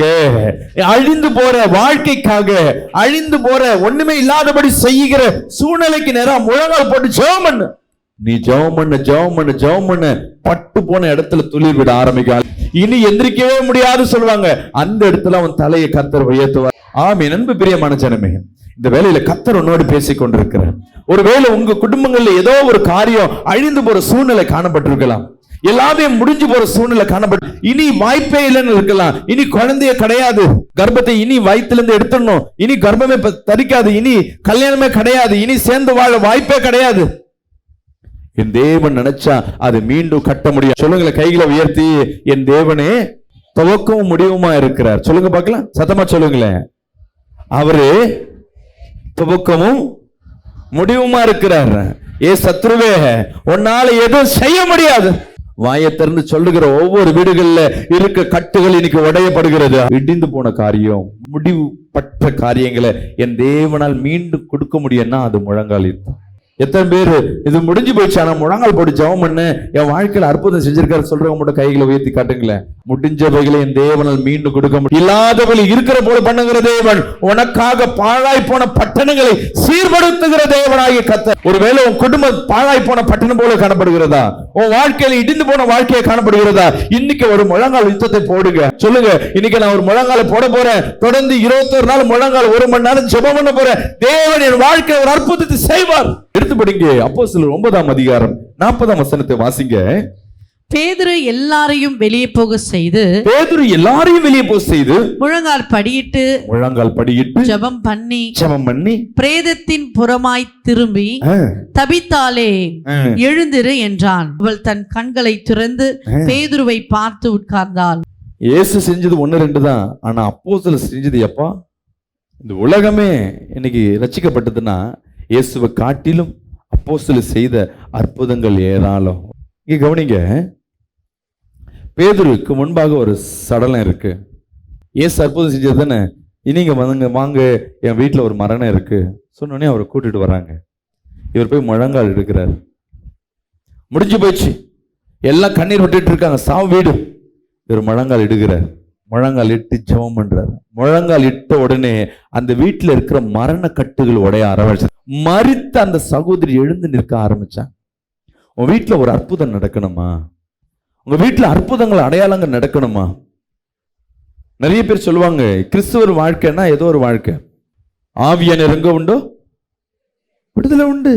அழிந்து போற வாழ்க்கைக்காக, அழிந்து போற ஒண்ணுமே இல்லாதபடி செய்கிற சூழ்நிலைக்கு நேரம் முழங்கால் போட்டு ஜெபம் பண்ணு. நீ ஜெபம் பண்ண பட்டு போன இடத்துல துளிர் விட ஆரம்பிக்கால், இனி எந்திரிக்கவே முடியாது சொல்லுவாங்க, அந்த இடத்துல அவன் தலையை கர்த்தர் உயர்த்துவார். ஆமென். அன்பு பிரியமான ஜனமே, இந்த வேளையில கர்த்தர் உன்னோடு பேசிக் கொண்டிருக்கிறார். ஒருவேளை உங்க குடும்பங்கள்ல ஏதோ ஒரு காரியம் அழிந்து போற சூழ்நிலை காணப்பட்டிருக்கலாம், எல்லாமே முடிஞ்சு போற சூழ்நிலை காணப்பட்டு இனி வாய்ப்பே இல்லைன்னு இருக்கலாம், இனி குழந்தைய கிடையாது, கர்ப்பத்தை இனி வயிற்றுல இருந்து எடுத்துடணும், இனி கர்ப்பமே தரிக்காது, இனி கல்யாணமே கிடையாது, இனி சேர்ந்து வாழ வாய்ப்பே கிடையாது. என் தேவன் நினைச்சா அது மீண்டும் கட்ட முடியும். சொல்லுங்களேன், கைகளை உயர்த்தி, என் தேவனே துவக்கவும் முடிவுமா இருக்கிறார். சொல்லுங்க பார்க்கலாம், சத்தமா சொல்லுங்களேன். அவரு துவக்கமும் முடிவுமா இருக்கிறார். ஏ சத்ருவே, உன்னால எதுவும் செய்ய முடியாது. வாயை திறந்து சொல்லுகிற ஒவ்வொரு வீடுகள்ல இருக்க கட்டுகள் இன்னைக்கு உடையப்படுகிறது. இடிந்து போன காரியம், முடிவு பட்ட காரியங்களை என் தேவனால் மீண்டும் கொடுக்க முடியும்னா அது முழங்கால் இருக்கும். எத்தனை பேரு இது முடிஞ்சு போயிடுச்சு, ஆனா முழங்கால் போட்டு ஜெபம் பண்ணு, என் வாழ்க்கையில அற்புதம் செஞ்சிருக்காரு சொல்றவங்க மட்டும் கைகளை உயர்த்தி காட்டுங்களேன். முடிஞ்சவைகளை என் தேவனால் மீண்டும் கொடுக்க முடியும். இல்லாதவர்கள் இருக்கிற போல பண்ணுகிற தேவன், உனக்காக பாழாய் போன பட்டணங்களை சீர்படுத்துகிற தேவனாகிய கர்த்தர். ஒருவேளை உன் குடும்பம் பாழாய் போன பட்டணம் போல காணப்படுகிறதா? உன் வாழ்க்கையில இடிந்து போன வாழ்க்கையை காணப்படுகிறதா? இன்னைக்கு ஒரு முழங்கால் யுத்தத்தை போடுங்க. சொல்லுங்க, இன்னைக்கு நான் ஒரு முழங்கால போட போறேன். தொடர்ந்து 21 நாள் முழங்கால், 1 மணி நேரம் ஜெபம் பண்ண போறேன். தேவன் என் வாழ்க்கையில ஒரு அற்புதத்தை செய்வார். எடுத்து படிங்க அப்போஸ்தலர் 9ஆம் அதிகாரம் 40ஆம் வசனத்தை வாசிங்க. பேதுரு எல்லாரையும் வெளியே போக செய்து முழங்கால் படியிட்டு ஜெபம் பண்ணி பிரேதத்தின் புறமாய் திரும்பி, தபித்தாலே எழுந்திரு என்றான். அவள் தன் கண்களை திறந்து பேதுருவை பார்த்து உட்கார்ந்தாள். இயேசு செஞ்சது 1-2 தான், ஆனா அப்போஸ்தலர் செஞ்சது எப்பா? இந்த உலகமே இன்னைக்கு ரட்சிக்கப்பட்டதுன்னா இயேசுவை காட்டிலும் அப்போஸ்தலர் செய்த அற்புதங்கள் ஏராளம். இங்க கவனிங்க, பேதுருக்கு முன்பாக ஒரு சடலம் இருக்கு. இயேசு அற்புதம் செஞ்சது தானே. நீங்க வாங்க, என் வீட்டில் ஒரு மரணம் இருக்கு சொன்னோடனே அவரை கூட்டிட்டு வர்றாங்க. இவர் போய் முழங்கால் எடுக்கிறார். முடிஞ்சு போயிடுச்சு, எல்லாம் கண்ணீர் விட்டுட்டு இருக்காங்க, சாவு வீடு. இவர் முழங்கால் இடுகிறார். முழங்கால் இட்டு ஜெபம் பண்றார். முழங்கால் இட்ட உடனே அந்த வீட்டில் இருக்கிற மரண கட்டுகள் உடைய ஆரம்பிச்சு, மரித்த அந்த சகோதரி எழுந்து நிற்க ஆரம்பிச்சாங்க. உங்க வீட்டில் ஒரு அற்புதம் நடக்கணுமா? உங்க வீட்டில் அற்புதங்கள் அடையாளங்கள் நடக்கணுமா? நிறைய பேர் சொல்லுவாங்க, கிறிஸ்துவர் வாழ்க்கைன்னா ஏதோ ஒரு வாழ்க்கை, ஆவியானவர் எங்க உண்டோ விடுதலை உண்டு.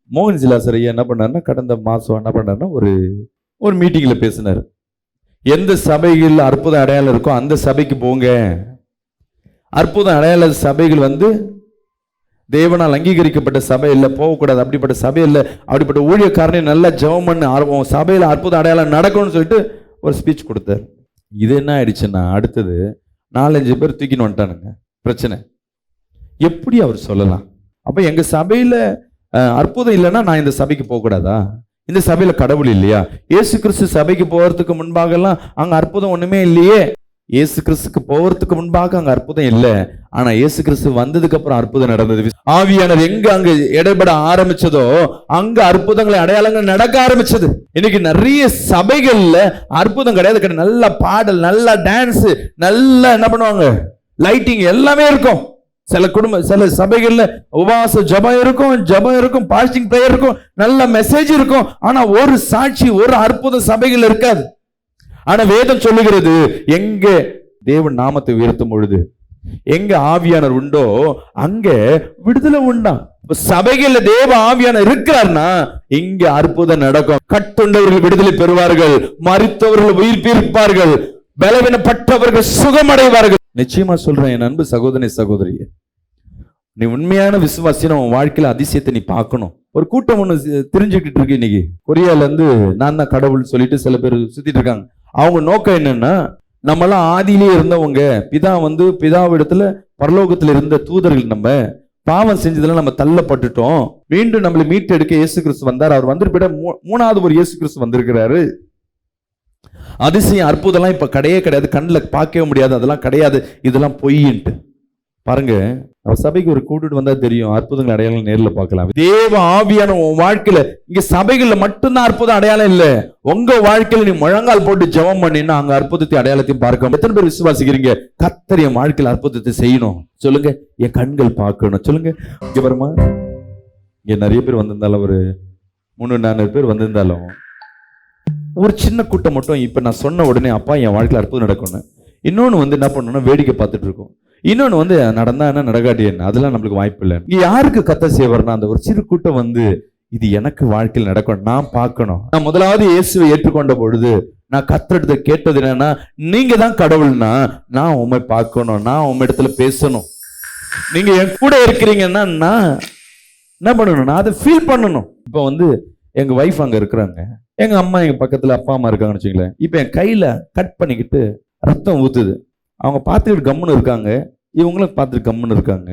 மோகன் சிலாசர் ஐயா என்ன பண்ணாருன்னா, கடந்த மாசம் என்ன பண்ணாருன்னா ஒரு மீட்டிங்ல பேசினார். எந்த சபைகள் அற்புத அடையாளம் இருக்கோ அந்த சபைக்கு போங்க. அற்புத அடையாள சபைகள் தேவனால் அங்கீகரிக்கப்பட்ட சபை இல்லை, போகக்கூடாது. அப்படிப்பட்ட சபை இல்லை, அப்படிப்பட்ட ஊழியக்காரனை நல்லா ஜெபம் பண்ண ஆர்வம், சபையில் அற்புத அடையாளம் நடக்கும்னு சொல்லிட்டு ஒரு ஸ்பீச் கொடுத்தார். இது என்ன ஆயிடுச்சுன்னா, அடுத்தது 4-5 பேர் தூக்கின்னு வந்துட்டானுங்க. பிரச்சனை எப்படி அவர் சொல்லலாம்? அப்ப எங்க சபையில அற்புதம் இல்லைன்னா நான் இந்த சபைக்கு போகக்கூடாதா? இந்த சபையில கடவுள் இல்லையா? இயேசு கிறிஸ்து சபைக்கு போறதுக்கு முன்பாக எல்லாம் அங்க அற்புதம் ஒண்ணுமே இல்லையே. இயேசு கிறிஸ்துக்கு போறதுக்கு முன்பாக அங்க அற்புதம் இல்லை, ஆனா இயேசு கிறிஸ்து வந்ததுக்கு அப்புறம் அற்புதம் நடந்தது. ஆவியானவர் எங்க அங்க இடைபட ஆரம்பிச்சதோ அங்க அற்புதங்களை அடையாளங்கள் நடக்க ஆரம்பிச்சது. இன்னைக்கு நிறைய சபைகள்ல அற்புதம் கிடையாது. நல்ல பாடல், நல்ல டான்ஸ், நல்லா என்ன பண்ணுவாங்க, லைட்டிங் எல்லாமே இருக்கும். சில சபைகள்ல உபவாச ஜபம் இருக்கும், பாஸ்டிங் பிரேயர் இருக்கும், நல்ல மெசேஜ் இருக்கும். ஆனா ஒரு சாட்சி, ஒரு அற்புத சபைகள் இருக்காது. ஆனா வேதம் சொல்லுகிறது, எங்க தேவன் நாமத்தை உயர்த்தும் பொழுது, எங்க ஆவியானவர் உண்டோ அங்க விடுதலை உண்டா. சபைகள்ல தேவ ஆவியானவர் இருக்கிறார்னா இங்க அற்புதம் நடக்கும். கட்டுண்டவர்கள் விடுதலை பெறுவார்கள், மரித்தவர்கள் உயிர் பிறப்பார்கள், பலவீனப்பட்டவர்கள் சுகமடைவார்கள். நிச்சயமா சொல்றேன் என் அன்பு சகோதரி சகோதரியே, நீ உண்மையான விசுவாசினா உன் வாழ்க்கையில அதிசயத்தை நீ பார்க்கணும். ஒரு கூட்டம் ஒண்ணு தெரிஞ்சுக்கிட்டு இருக்கு இன்னைக்கு. கொரியால இருந்து நான் தான் கடவுள் சொல்லிட்டு சில பேர் சுத்திட்டு இருக்காங்க. அவங்க நோக்கம் என்னன்னா, நம்மளாம் ஆதியிலே இருந்தவங்க, பிதாவிடத்துல பரலோகத்துல இருந்த தூதர்கள், நம்ம பாவம் செஞ்சதுல நம்ம தள்ளப்பட்டுட்டோம், மீண்டும் நம்மளை மீட்டெடுக்க இயேசு கிறிஸ்து வந்தார். அவர் வந்துட்டு 3வது ஒரு இயேசு கிறிஸ்து வந்திருக்கிறாரு. அதிசயம் அற்புதம்லாம் இப்ப கிடையாது, கண்ணில் பார்க்கவே முடியாது, அதெல்லாம் கிடையாது, இதெல்லாம் பொய்ன்ட்டு பாருங்க. சபைக்கு ஒரு கூட்டிட்டு வந்தா தெரியும், அற்புதங்கள் அடையாளம் நேரில் பார்க்கலாம். தேவ ஆவியான உன் வாழ்க்கையில இங்க சபைகள்ல மட்டும்தான் அற்புதம் அடையாளம் இல்ல, உங்க வாழ்க்கையில நீ முழங்கால் போட்டு ஜெபம் பண்ணினா அங்க அற்புதத்தை அடையாளத்தையும் பார்க்க. எத்தனை பேர் விசுவாசிக்கிறீங்க, கர்த்தர் என் வாழ்க்கையில அற்புதத்தை செய்யணும் சொல்லுங்க, என் கண்கள் பார்க்கணும் சொல்லுங்க. இங்க வருமா, இங்க நிறைய பேர் வந்திருந்தாலும், ஒரு 300-400 பேர் வந்திருந்தாலும், ஒரு சின்ன கூட்டம் மட்டும் இப்ப நான் சொன்ன உடனே அப்பா என் வாழ்க்கையில அற்புதம் நடக்கும்னு, இன்னொன்னு என்ன பண்ணணும்னா வேடிக்கை பார்த்துட்டு இருக்கோம், இன்னொன்னு நடந்தா என்ன நடக்காட்டி என்ன, அதெல்லாம் நம்மளுக்கு வாய்ப்பு இல்லை. இங்க யாருக்கு கத்த செய்வார்னா, அந்த ஒரு சிறு கூட்டம் இது எனக்கு வாழ்க்கையில் நடக்கும், நான் பார்க்கணும். நான் முதலாவது இயேசுவை ஏற்றுக்கொண்ட பொழுது நான் கத்தெடுத்து கேட்டது என்னன்னா, நீங்க தான் கடவுள்னா நான் உண்மை பார்க்கணும், நான் உண்மை இடத்துல பேசணும், நீங்க என் கூட இருக்கிறீங்கன்னா நான் என்ன பண்ணணும், நான் அதை ஃபீல் பண்ணணும். இப்போ எங்க வைஃப் அங்க இருக்கிறாங்க, எங்க அம்மா எங்க பக்கத்துல அப்பா அம்மா இருக்காங்கன்னு வச்சுங்களேன். இப்ப என் கையில கட் பண்ணிக்கிட்டு ரத்தம் ஊத்துது. அவங்க பார்த்துக்கிட்டு கம்முன்னு இருக்காங்க, இவங்களும் பார்த்துட்டு கம்முன்னு இருக்காங்க.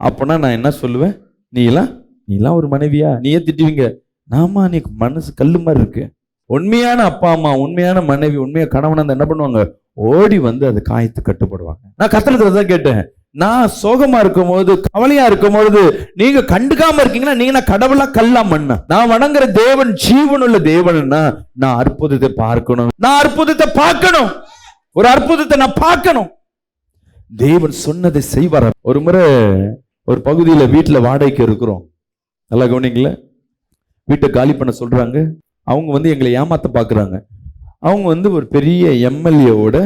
அப்பனா நான் என்ன சொல்லுவேன்? நீலாம் ஒரு மனைவியா? நீயே திட்டுவீங்க. நாமா நீ மனசு கல்லு மாதிரி இருக்கு. உண்மையான அப்பா அம்மா, உண்மையான மனைவி, உண்மையான கணவன் அந்த என்ன பண்ணுவாங்க? ஓடி வந்து அது காயத்து கட்டுப்படுவாங்க. நான் கத்துறதுதான் கேட்டேன். நான் சோகமா இருக்கும் போது, கவலையா இருக்கும் பொழுது நீங்க கண்டுக்காம இருக்கீங்கன்னா நீங்க நான் கடவுளா கல்லா மண்ணா? நான் வணங்குற தேவன் ஜீவனுள்ள தேவன்னா நான் அற்புதத்தை பார்க்கணும். நான் அற்புதத்தை பார்க்கணும். ஒரு அற்புதத்தை நான் பார்க்கணும். தேவன் சொன்னதை செய்வார். ஒரு முறை ஒரு பகுதியில வீட்டுல வாடகைக்கு இருக்கிறோம். நல்லா கவனிங்கள, வீட்டை காலி பண்ண சொல்றாங்க. அவங்க வந்து எங்களை ஏமாத்த பாக்குறாங்க. அவங்க வந்து ஒரு பெரிய எம்எல்ஏவோட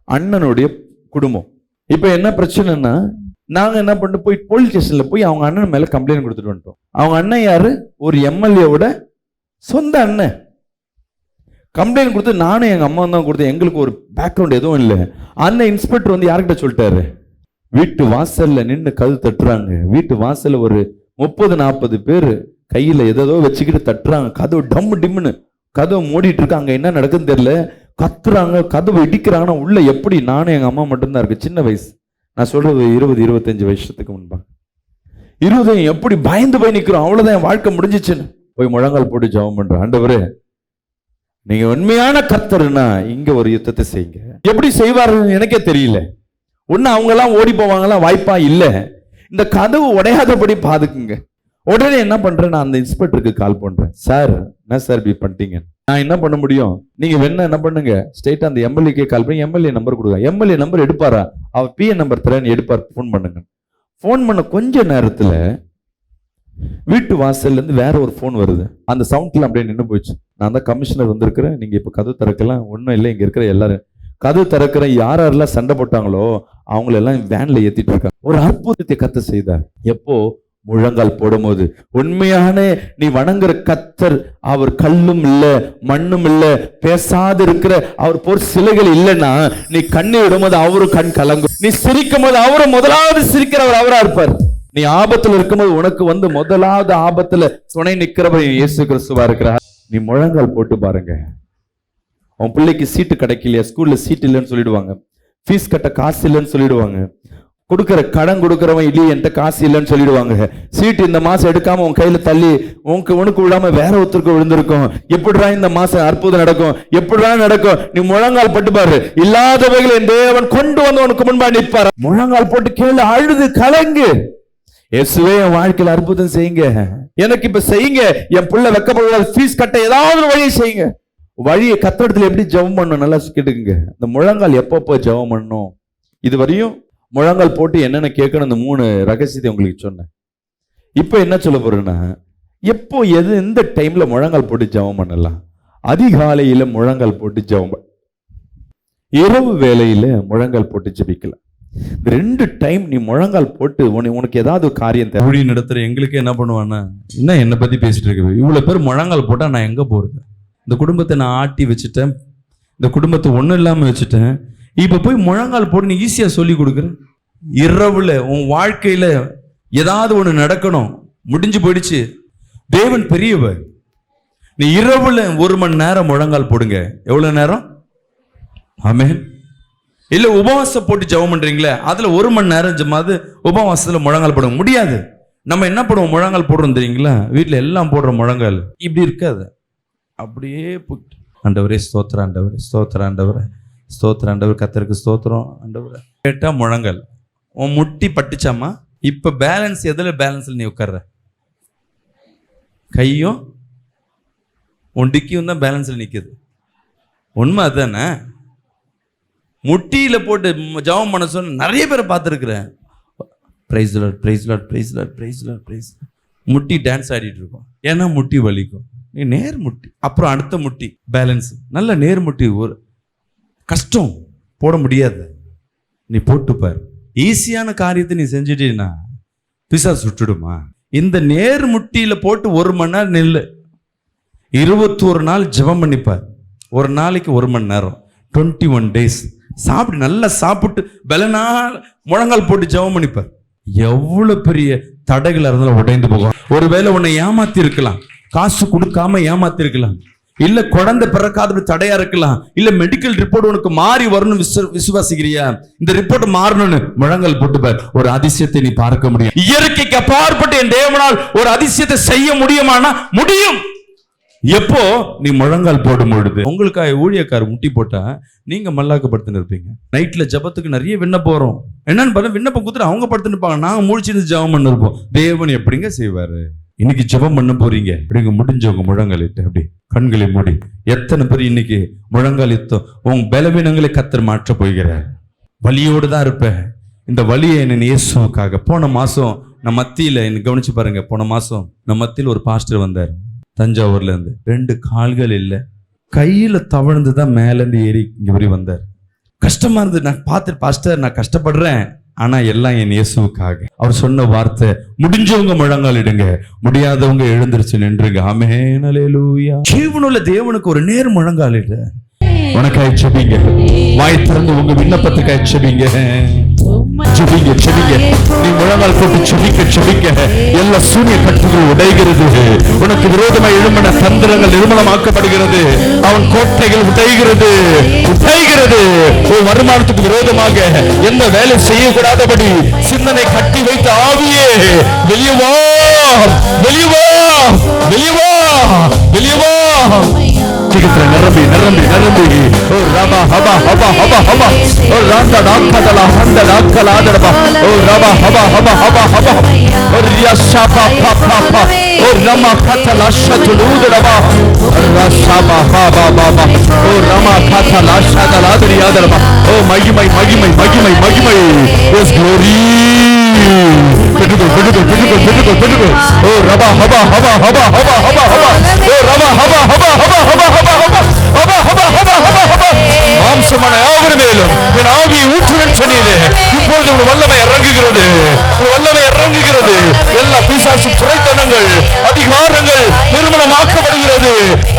அண்ணனுடைய குடும்பம். இப்ப என்ன பிரச்சனைன்னா, நாங்க என்ன பண்ணிட்டு போய் போலீஸ் ஸ்டேஷன்ல போய் அவங்க அண்ணன் மேல கம்ப்ளைண்ட் கொடுத்துட்டு வந்துட்டோம். அவங்க அண்ணன் யாரு? ஒரு எம்எல்ஏவோட சொந்த அண்ணன். கம்ப்ளைண்ட் கொடுத்து நானும் எங்க அம்மா தான் கொடுத்தேன். எங்களுக்கு ஒரு பேக்ரவுண்ட் எதுவும் இல்லை. அந்த இன்ஸ்பெக்டர் வந்து யார்கிட்ட சொல்லிட்டாரு, வீட்டு வாசல்ல நின்று கதவு தட்டுறாங்க. வீட்டு வாசல்ல ஒரு 30-40 பேர் கையில ஏதோ வச்சுக்கிட்டு தட்டுறாங்க. கதவு டம் டிம்னு கதவு மூடிட்டு இருக்காங்க. என்ன நடக்குதுன்னு தெரியல. கத்துறாங்க, கதவு இடிக்கிறாங்கன்னா உள்ள எப்படி நானும் எங்க அம்மா மட்டும்தான் இருக்கு. சின்ன வயசு, நான் சொல்றது 20-25 வருஷத்துக்கு முன்பா. 20 எப்படி பயந்து போய் நிக்கிறோம். அவ்வளவுதான், என் வாழ்க்கை முடிஞ்சிச்சுன்னு போய் முழங்கால் போட்டு ஜெபம் பண்றேன். ஆண்டவரே, நீங்க உண்மையான கர்த்தர்னா இங்க ஒரு யுத்தத்தை செய்யுங்க. எப்படி செய்வார்கள் எனக்கே தெரியல. ஒண்ணு அவங்க எல்லாம் ஓடி போவாங்கலாம், வாய்ப்பா இல்ல. இந்த கதவு உடையாதபடி பாதுக்குங்க. உடனே என்ன பண்றேன், நான் அந்த இன்ஸ்பெக்டருக்கு கால் பண்றேன். சார், என்ன சார் இப்படி பண்ணிட்டீங்க? நான் என்ன பண்ண முடியும்? நீங்க வேணா என்ன பண்ணுங்க, ஸ்ட்ரெயிட்டா அந்த எம்எல்ஏக்கே கால் பண்ணி எம்எல்ஏ நம்பர் கொடுங்க. எம்எல்ஏ நம்பர் எடுப்பாரா? அவர் பிஎன் நம்பர் தரேன்னு எடுப்பார். ஃபோன் பண்ணுங்க. ஃபோன் பண்ண கொஞ்ச நேரத்துல வீட்டு வாசல்ல இருந்து வேற ஒரு ஃபோன் வருது. அந்த சவுண்ட்ல அப்படியே நின்று போயிடுச்சு. நான் தான் கமிஷனர் வந்திருக்கிறேன், நீங்க இப்ப கதவு திறக்கலாம். ஒன்றும் இல்லை, இங்க இருக்கிற எல்லாரும் கதவு திறக்கிற யாரெல்லாம் சண்டை போட்டாங்களோ அவங்களெல்லாம் வேன்ல ஏத்திட்டு இருக்காங்க. ஒரு அற்புதத்தை கத்த செய்தார். எப்போ? முழங்கால் போடும்போது. உண்மையான நீ வணங்குற கத்தர் அவர் கல்லும் இல்ல, மண்ணும் இல்ல, பேசாது இருக்கிற அவர் போர் சிலைகள் இல்லைன்னா நீ கண்ணை விடும்போது அவரும் கண் கலங்கும். நீ சிரிக்கும் போது அவரும் முதலாவது சிரிக்கிறவர் அவரா இருப்பார். நீ ஆபத்துல இருக்கும்போது உனக்கு வந்து முதலாவது ஆபத்துல துணை நிற்கிறவர் இயேசு கிறிஸ்துவா இருக்கிறார். நீ முழங்கால் போட்டு பாருங்க. உன் பிள்ளைக்கு சீட்டு கிடைக்கலையா? ஸ்கூல்ல சீட் இல்லைன்னு சொல்லிடுவாங்க. ஃபீஸ் கட்ட காசு இல்லைன்னு சொல்லிடுவாங்க. கொடுக்கிற கடன் கொடுக்கிறவன் இல்லையே, என்கிட்ட காசு இல்லைன்னு சொல்லிடுவாங்க. சீட்டு இந்த மாசம் எடுக்காம உன் கையில தள்ளி உனக்கு விடாம வேற ஒருத்தருக்கு விழுந்திருக்கும். எப்படிடா இந்த மாசம் அற்புதம் நடக்கும்? எப்படிடா நடக்கும்? நீ முழங்கால் போட்டு பாரு. இல்லாதவைகளை என் தேவன் கொண்டு வந்து உனக்கு முன்பா நிற்பார். முழங்கால் போட்டு கேளு, அழுது கலங்கு. இயேசுவே, என் வாழ்க்கையில் அற்புதம் செய்யுங்க. எனக்கு இப்ப செய்யுங்க. என் பிள்ளை வெக்கப்படுவார், ஃபீஸ் கட்ட ஏதாவது ஒரு வழியை செய்யுங்க. வழியை கத்தடத்துல எப்படி ஜெபம் பண்ணணும் நல்லா கேட்டுக்குங்க. இந்த முழங்கால் எப்பப்போ ஜெபம் பண்ணணும், இதுவரையும் முழங்கால் போட்டு என்னென்ன கேட்கணும், இந்த 3 ரகசியத்தை உங்களுக்கு சொன்னேன். இப்போ என்ன சொல்ல போறேன்னா, எப்போ எந்த டைம்ல முழங்கால் போட்டு ஜெபம் பண்ணலாம்? அதிகாலையில முழங்கால் போட்டு ஜெபம், இரவு வேளையில முழங்கால் போட்டு ஜெபிக்கலாம். 2 டைம் நீ முழங்கால் போட்டு உனக்கு ஏதாவது காரியம் தேவை நடத்துற எங்களுக்கு என்ன பண்ணுவான்னா, என்ன என்னை பத்தி பேசிட்டு இருக்கு, இவ்வளவு பேர் முழங்கால் போட்டா நான் எங்க போறது? இந்த குடும்பத்தை நான் ஆட்டி வச்சுட்டேன், இந்த குடும்பத்தை ஒன்றும் இல்லாமல் வச்சுட்டேன். இப்போ போய் முழங்கால் போட்டு நீ ஈஸியாக சொல்லி கொடுக்குற. இரவுல உன் வாழ்க்கையில ஏதாவது ஒன்று நடக்கணும், முடிஞ்சு போயிடுச்சு. தேவன் பெரியவர். நீ இரவுல 1 மணி நேரம் முழங்கால் போடுங்க. எவ்வளவு நேரம்? ஆமென். இல்லை உபவாசம் போட்டு ஜெபம் பண்றீங்களே, அதுல 1 மணி நேரம் ஜெபமாவது உபவாசத்துல முழங்கால் போட முடியாது. நம்ம என்ன பண்ணுவோம்? முழங்கால் போடுறோம் தெரியுங்களா? வீட்டில் எல்லாம் போடுற முழங்கால் இப்படி இருக்காது, அப்படியே ஆண்டவரே ஸ்தோத்திரம், ஆண்டவரே ஸ்தோத்திரம், ஆண்டவரே ஸ்தோத்திரம், ஆண்டவர் கத்தருக்கு ஸ்தோத்திரம், ஆண்டவரே. கேட்டா முழங்கால் உன் முட்டி பட்டுச்சாமா? இப்ப பேலன்ஸ் எதுல பேலன்ஸ்ல நீ உட்கார்ற? கையும் உன் டிக்கியும் தான் பேலன்ஸ்ல நிக்குது. உண்மை அதுதானே? முட்டியில போட்டு ஜெபம் பண்ண சொன்ன நிறைய பேரை பார்த்துருக்குறேன். Praise lord, praise lord, praise lord, praise lord, praise. முட்டி டான்ஸ் ஆடிட்டு இருக்கும். ஏன்னா முட்டி வலிக்கும். நீ நேர் முட்டி, அப்புறம் அடுத்த முட்டி பேலன்ஸ். நல்ல நேர் முட்டி ஒரு கஷ்டம், போட முடியாது. நீ போட்டுப்பார். ஈஸியான காரியத்தை நீ செஞ்சுட்டீன்னா பிசாசு சுட்டுடுமா? இந்த நேர் முட்டியில போட்டு 1 மணி நேரம் நெல்லு. 21 நாள் ஜெபம் பண்ணிப்பார். ஒரு நாளைக்கு 1 மணி நேரம், 21 days. சாப்பிட்டு நல்லா சாப்பிட்டு பலனா முழங்கால் போட்டு ஜெபம் பண்ணிப்பார். எவ்வளவு பெரிய தடைகளா இருந்தாலும் உடைந்து போகும். ஒருவேளை உன்னை ஏமாத்தி இருக்கலாம், காசு கொடுக்காம ஏமாத்தி இருக்கலாம், இல்ல குழந்தை பிறக்காத தடையா இருக்கலாம், இல்ல மெடிக்கல் ரிப்போர்ட் உனக்கு மாறி வரணும் விசுவாசிக்கிறியா? இந்த ரிப்போர்ட் மாறணும்னு முழங்கால் போட்டுப்பார், ஒரு அதிசயத்தை நீ பார்க்க முடியும். இயற்கைக்கு அப்பாற்பட்டு என் தேவனால் ஒரு அதிசயத்தை செய்ய முடியுமானா முடியும். எப்போ நீ முழங்கால் போடும் பொழுது. உங்களுக்காக ஊழியக்காரர் முட்டி போட்டா நீங்க மல்லாக்கப்படுத்தின்னு இருப்பீங்க. நைட்ல ஜபத்துக்கு நிறைய விண்ணப்பம் வரும். என்னன்னு பார்த்தா விண்ணப்பம் கொடுத்துட்டு அவங்க படுத்துன்னு இருப்பாங்க, நாங்க முழிச்சிருந்து ஜபம் பண்ண இருப்போம். தேவன் எப்படிங்க செய்வாரு? இன்னைக்கு ஜெபம் பண்ண போறீங்க அப்படிங்க, முடிஞ்சவங்க முழங்காலிட்டு அப்படி கண்களை மூடி. எத்தனை பேர் இன்னைக்கு முழங்காலித்தோம்? உன் பலவீனங்களை கர்த்தர் மாற்ற போகிறார். வலியோடு தான் இருப்பேன். இந்த வலியை என்ன இயேசுவுக்காக. போன மாசம் நான் மத்தியில என்ன கவனிச்சு பாருங்க, போன மாசம் நம்ம மத்தியில் ஒரு பாஸ்டர் வந்தார் தஞ்சாவூர்ல இருந்து. 2 கால்கள் இல்லை, கையில தவழ்ந்துதான் மேல இருந்து ஏறி இங்க வரை வந்தார். கஷ்டமா இருந்தது. நான் பார்த்துட்டு, பாஸ்டர் நான் கஷ்டப்படுறேன், ஆனா எல்லாம் என் இயேசுவுக்காக. அவர் சொன்ன வார்த்தை, முடிஞ்சவங்க முழங்கால் இடுங்க, முடியாதவங்க எழுந்திருச்சு நின்றுங்க. ஆமென், அல்லேலூயா. ஜீவனுள்ள தேவனுக்கு ஒரு நேர் முழங்கால் இடு. உனக்காக செபிங்க, வாய் திறந்து உங்க விண்ணப்பத்துக்காக செபிங்க. செபிங்க செபிங்க, நீ முழங்கால் போட்டு செபிக்க செபிக்க எல்லா சூனிய கட்டுகள் உடைகிறது. உனக்கு விரோதமாக எழும்பின தந்திரங்கள் நிர்மலமாக்கப்படுகிறது. அவன் கோட்டைகள் உடைகிறது உடைகிறது. உன் வருமானத்துக்கு விரோதமாக எந்த வேலை செய்யக்கூடாதபடி சிந்தனை கட்டி வைத்த ஆவியே வெளியே வா, வெளியே வா, வெளியே வா, வெளியே வா. நிரம்பி நிரம்பி நிரம்பி. ஓ ரபா ஹபா ஹபா ஹபா ஹபா. ஓ ராண்டா டாக்கதலா ஹண்ட டாக்கலாதரபா. ஓ ரபா ஹபா ஹபா ஹபா ஹபா. ஓ ரியாஷா பா பா பா பா. ஓ ரமா கதலா ஷதுலுதரபா. ரஷாபா ஹபா பாபா. ஓ ரமா கதலா ஷதலாதரியாதரபா. ஓ மகிமை மகிமை மகிமை மகிமை. Yes glory. பெட்டுகோ பெட்டுகோ பெட்டுகோ பெட்டுகோ பெட்டுகோ. ஓ ரபா ஹபா ஹபா ஹபா ஹபா ஹபா ஹபா. ஓ ரபா ஹபா ஹபா ஹபா ஹபா ஹபா ஹபா ஹபா ஹபா ஹபா ஹபா ஹபா. மாம்சமான யாவர் மேலும் என் ஆவியை ஊற்றுவேன் சொன்னீரே. இப்பொழுது உன் வல்லமை இறங்குகிறது, உன் வல்லமை இறங்குகிறது. எல்லா பிசாசு துரைத்தனங்கள் அதிகாரங்கள் நிர்மலமாக்கப்படுகிறது.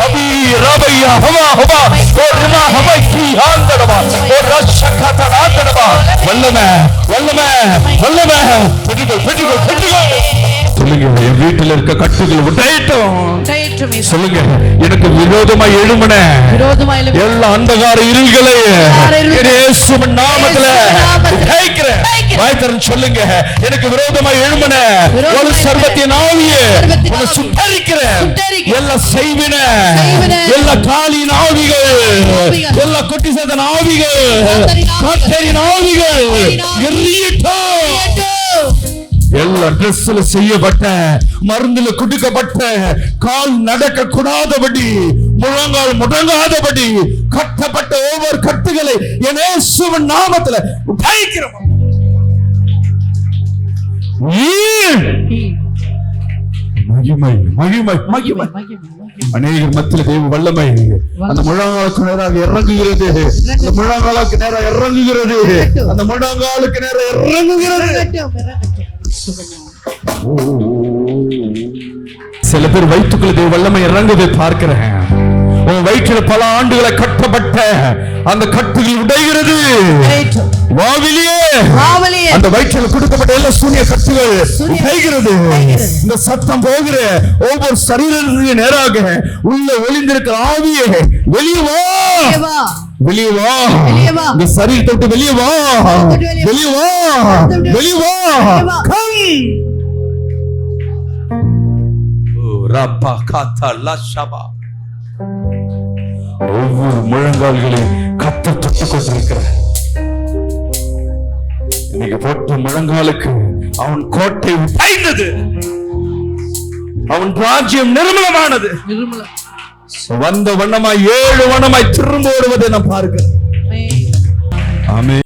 அபி ரபையா ஹபா ஹபா. ஓ ரிமா ஹபா கி ஆந்தடபா. ஓ ரஷகதனாதடபா. வல்லமை வல்லமை வல்லமை. பெட்டுகள் பெட்டுகள் பெட்டுகள். சொல்லுங்க, என் வீட்டில் இருக்க கட்டுகள் உடையட்டும். சொல்லுங்க, எனக்கு விரோதமாய் எழும்பின எல்லா அந்தகார இருள்களை இயேசுவின் நாமத்தில உடைக்கிறேன். வாய்த்தரன் சொல்லுங்க, எனக்கு விரோதமாய் எழும்பின ஒரு சர்வத்தின் ஆவியே உன்னை சுட்டரிக்கிறேன். எல்லா செய்வின எல்லா காலின் ஆவிகள், எல்லா கொட்டி சேதன ஆவிகள், காட்டரின் ஆவிகள் எரியட்டும். எல்லா டிரெஸ்ல செய்யப்பட்ட மருந்துல குடிக்கப்பட்ட கால் நடக்க கூடாதபடி முழங்கால் முடங்காதபடி கட்டப்பட்ட ஒவ்வொரு கட்டுகளை என் இயேசுவின் நாமத்துல உடைக்கிறோம். மகிமை மகிமை மகிமை. அநேகர் மத்தியில தேவ வல்லமை அந்த முழங்காலுக்கு நேராக இறங்குகிறது. அந்த முழங்காலுக்கு நேராக இறங்குகிறது. அந்த முழங்காலுக்கு நேராக இறங்குகிறது. சில பேர் வயிற்றுக்குள்ள தேவ வல்லமை இறங்குவதை பார்க்கிறேன். உன் வயிற்றில் பல ஆண்டுகளை கட்டப்பட்ட அந்த கட்டுகள் உடைகிறது. வாவிலியே அந்த வயிற்றில் கொடுக்கப்பட்ட எல்லா சூனிய கட்டுகள் உடைகிறது. இந்த சத்தம் போகிற ஒவ்வொரு சரீரத்திற்கு நேராக உள்ள ஒளிந்திருக்கிற ஆவியே வெளியே வா, வெளியே வா. இந்த சரீரத்தை விட்டு வெளியே வா, வெளியே வா, வெளியே வா. ரப்பா காத்தா லஷபா. ஒவ்வொரு முழங்கால்களையும் கர்த்தர் தொட்டுக் கொண்டிருக்கிறார். இன்னைக்கு போட்ட முழங்காலுக்கு அவன் கோட்டை உடைந்தது, அவன் ராஜ்யம் நிர்மலமானது. வந்த வண்ணமாய் 7 வண்ணமாய் திரும்ப வருவதை நான் பார்க்கிறேன். ஆமென்.